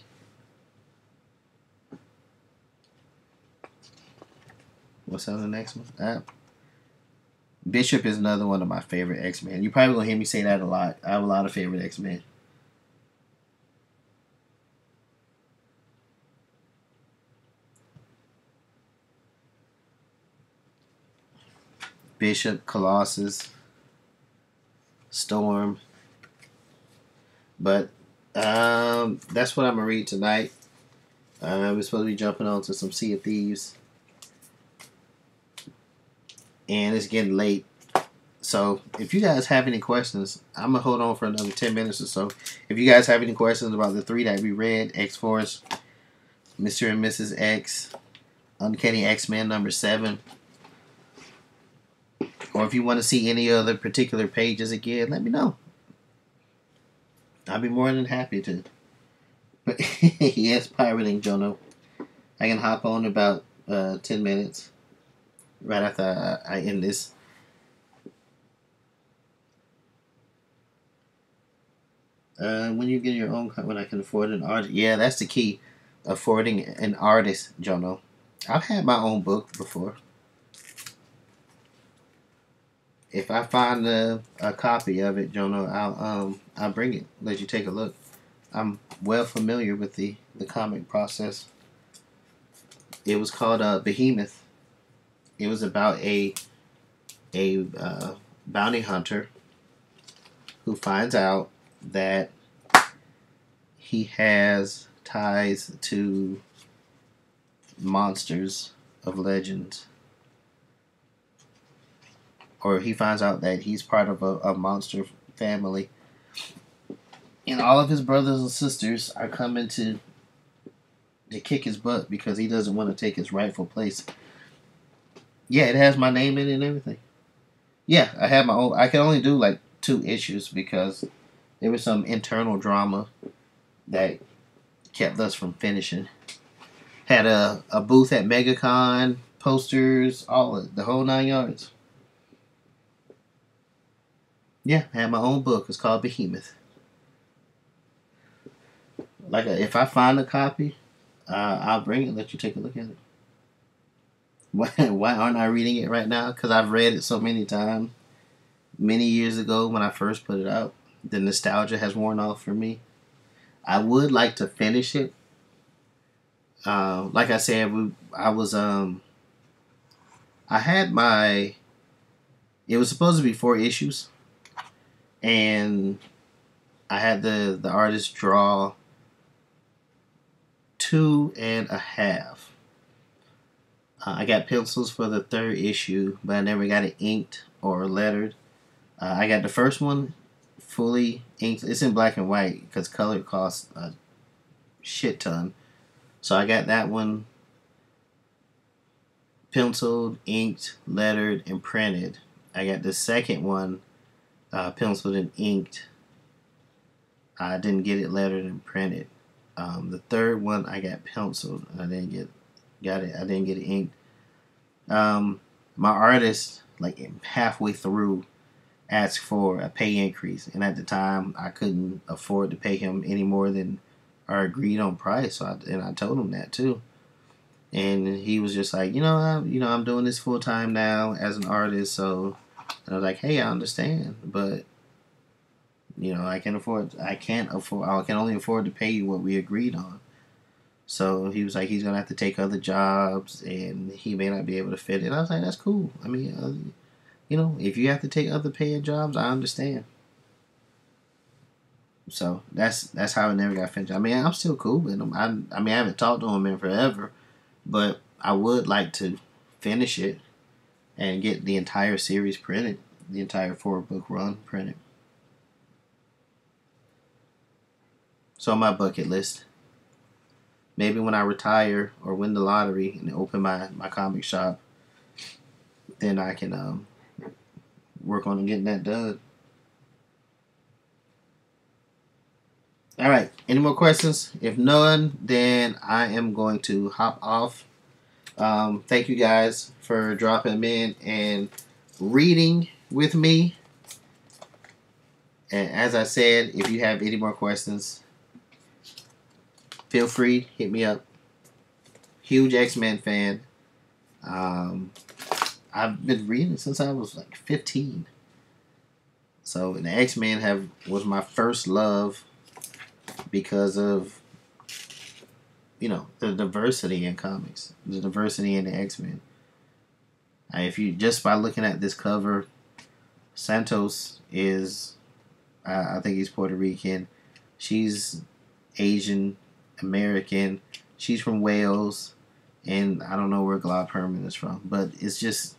What's on the next one? Bishop is another one of my favorite X-Men. You're probably gonna hear me say that a lot. I have a lot of favorite X-Men. Bishop, Colossus, Storm. But that's what I'm gonna read tonight. We're supposed to be jumping on to some Sea of Thieves, and it's getting late. So if you guys have any questions, I'm gonna hold on for another 10 minutes or so. If you guys have any questions about the 3 that we read, X-Force, Mr. and Mrs. X, Uncanny X-Men #7, or if you want to see any other particular pages again, let me know. I'll be more than happy to. But yes, pirating, Jono. I can hop on in about 10 minutes right after I end this. When you get your own, when I can afford an artist. Yeah, that's the key. Affording an artist, Jono. I've had my own book before. If I find a copy of it, Jono, I'll bring it. Let you take a look. I'm well familiar with the comic process. It was called Behemoth. It was about a bounty hunter who finds out that he has ties to monsters of legends, or he finds out that he's part of a monster family, and all of his brothers and sisters are coming to kick his butt because he doesn't want to take his rightful place. Yeah, it has my name in it and everything. Yeah, I have my own. I can only do like 2 issues because there was some internal drama that kept us from finishing. Had a booth at MegaCon, posters, all of the whole 9 yards. Yeah, I had my own book. It's called Behemoth. Like, if I find a copy, I'll bring it and let you take a look at it. Why aren't I reading it right now? Because I've read it so many times. many years ago when I first put it out. The nostalgia has worn off for me. I would like to finish it. Like I said, I was I had my. It was supposed to be 4 issues, and I had the artist draw 2.5. I got pencils for the third issue, but I never got it inked or lettered. I got the first one fully inked. It's in black and white because color costs a shit ton. So I got that one penciled, inked, lettered, and printed. I got the second one penciled and inked. I didn't get it lettered and printed. The third one I got penciled. I didn't get it. I didn't get it inked. My artist, like halfway through, asked for a pay increase, and at the time I couldn't afford to pay him any more than our agreed on price. So I told him that too, and he was just like, I'm doing this full time now as an artist, so and I was like, hey, I understand, but I can only afford to pay you what we agreed on. So he was like, he's gonna have to take other jobs, and he may not be able to fit it. And I was like, that's cool. I mean, if you have to take other paying jobs, I understand. So that's how it never got finished. I mean, I'm still cool with him. I mean, I haven't talked to him in forever, but I would like to finish it and get the entire series printed, the entire 4-book run printed. So on my bucket list, maybe when I retire or win the lottery and open my comic shop, then I can work on getting that done. All right. Any more questions? If none, then I am going to hop off. Thank you guys for dropping in and reading with me. And as I said, if you have any more questions, feel free, hit me up. Huge X-Men fan. I've been reading since I was like 15. So the X-Men was my first love because of the diversity in comics, the diversity in the X-Men. If you just by looking at this cover, Santos is, I think he's Puerto Rican. She's Asian American. She's from Wales, and I don't know where Glob Herman is from, but it's just,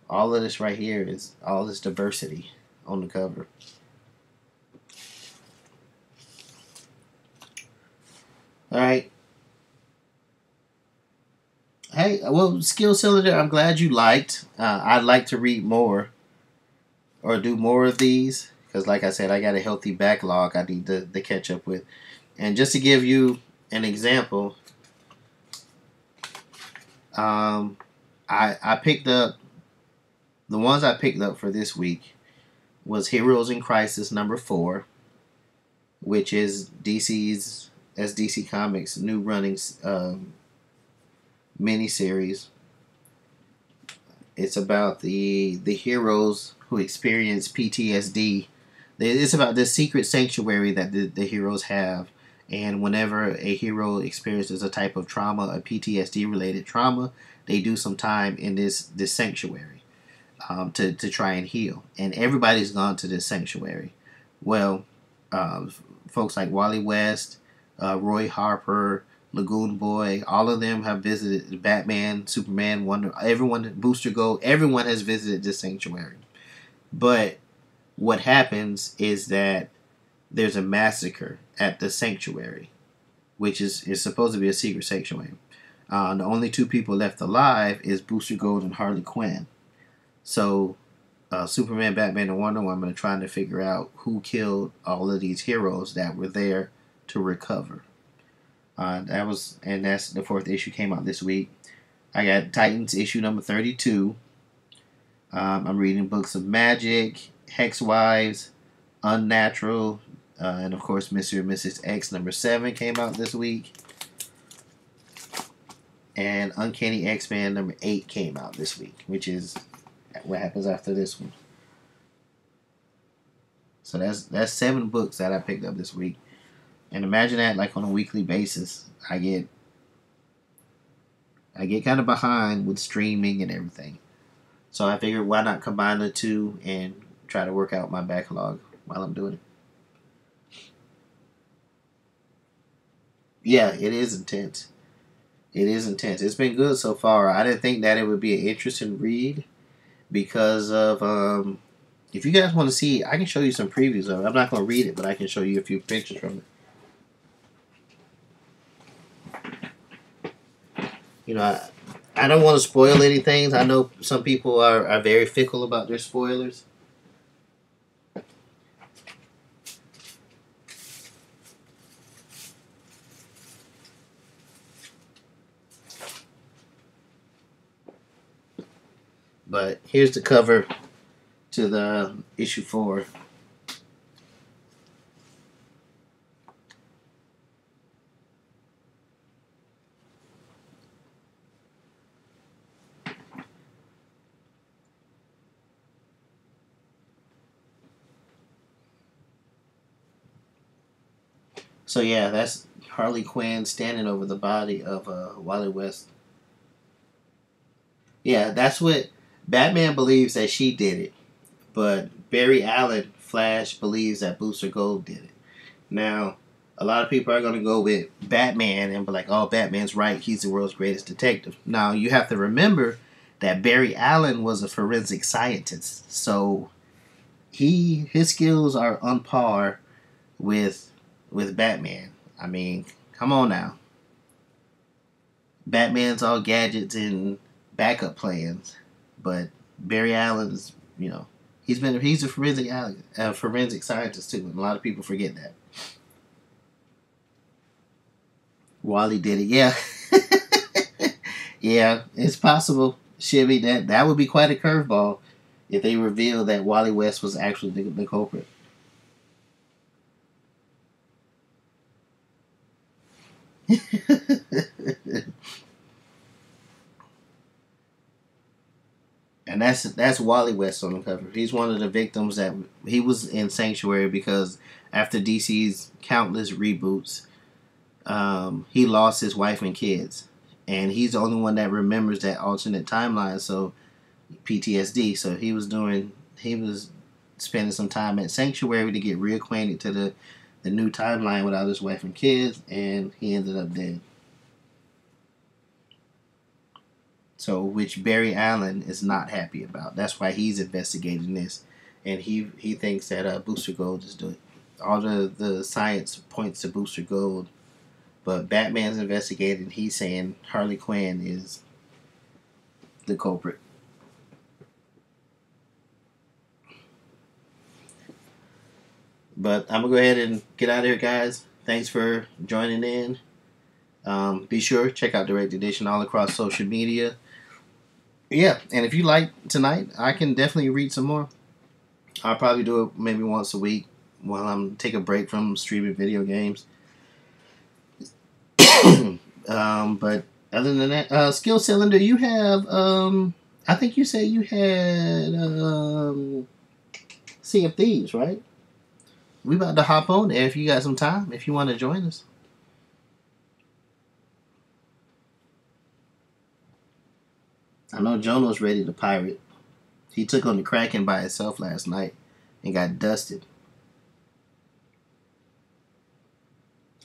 all of this right here is all this diversity on the cover. All right. Hey, well, Skill Cylinder, I'm glad you liked. I'd like to read more or do more of these because, like I said, I got a healthy backlog I need to catch up with. And just to give you an example, I picked up the ones I picked up for this week was Heroes in Crisis #4, which is DC Comics new running miniseries. It's about the heroes who experience PTSD. It's about this secret sanctuary that the heroes have, and whenever a hero experiences a type of trauma, a PTSD related trauma, they do some time in this sanctuary to try and heal. And everybody's gone to this sanctuary. Well, folks like Wally West, Roy Harper, Lagoon Boy, all of them have visited. Batman, Superman, everyone, Booster Gold, everyone has visited this sanctuary. But what happens is that there's a massacre at the sanctuary, which is supposed to be a secret sanctuary. The only 2 people left alive is Booster Gold and Harley Quinn. So Superman, Batman, and Wonder Woman are trying to figure out who killed all of these heroes that were there to recover. That's the 4th issue, came out this week. I got Titans issue number 32. I'm reading books of Magic, Hex Wives, Unnatural, and of course Mr. and Mrs. X #7 came out this week. And Uncanny X-Men #8 came out this week, which is what happens after this one. So that's 7 books that I picked up this week. And imagine that, like, on a weekly basis. I get kind of behind with streaming and everything. So I figured, why not combine the two and try to work out my backlog while I'm doing it. Yeah, it is intense. It is intense. It's been good so far. I didn't think that it would be an interesting read because of if you guys want to see, I can show you some previews of it. I'm not going to read it, but I can show you a few pictures from it. You know, I don't want to spoil anything. I know some people are very fickle about their spoilers. But here's the cover to the issue 4. So yeah, that's Harley Quinn standing over the body of Wally West. Yeah, that's what Batman believes, that she did it, but Barry Allen, Flash, believes that Booster Gold did it. Now, a lot of people are going to go with Batman and be like, "Oh, Batman's right. He's the world's greatest detective." Now, you have to remember that Barry Allen was a forensic scientist, so his skills are on par with Batman. I mean, come on now. Batman's all gadgets and backup plans, but Barry Allen's, he's a forensic scientist too, and a lot of people forget that. Wally did it, yeah. Yeah, it's possible. Shibby, that would be quite a curveball if they revealed that Wally West was actually the culprit. And that's Wally West on the cover. He's one of the victims that he was in Sanctuary because after DC's countless reboots, he lost his wife and kids, and he's the only one that remembers that alternate timeline. So PTSD. So he was spending some time at Sanctuary to get reacquainted to the new timeline without his wife and kids, and he ended up dead. So, which Barry Allen is not happy about. That's why he's investigating this, and he thinks that Booster Gold is doing all the science points to Booster Gold, but Batman's investigating. He's saying Harley Quinn is the culprit. But I'm gonna go ahead and get out of here, guys. Thanks for joining in. Be sure check out Direct Edition all across social media. Yeah, and if you like tonight, I can definitely read some more. I'll probably do it maybe once a week while I'm take a break from streaming video games. But other than that, Skill Cylinder, you have I think you said you had Sea of Thieves, right? We about to hop on there if you got some time, if you want to join us. I know Jono's ready to pirate. He took on the Kraken by himself last night and got dusted.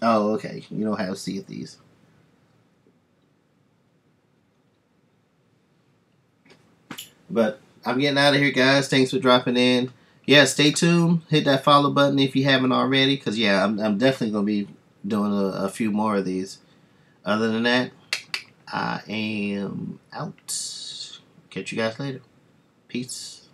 Oh, okay. You don't have Sea of Thieves. But I'm getting out of here, guys. Thanks for dropping in. Yeah, stay tuned. Hit that follow button if you haven't already. Because, yeah, I'm definitely going to be doing a few more of these. Other than that, I am out. Catch you guys later. Peace.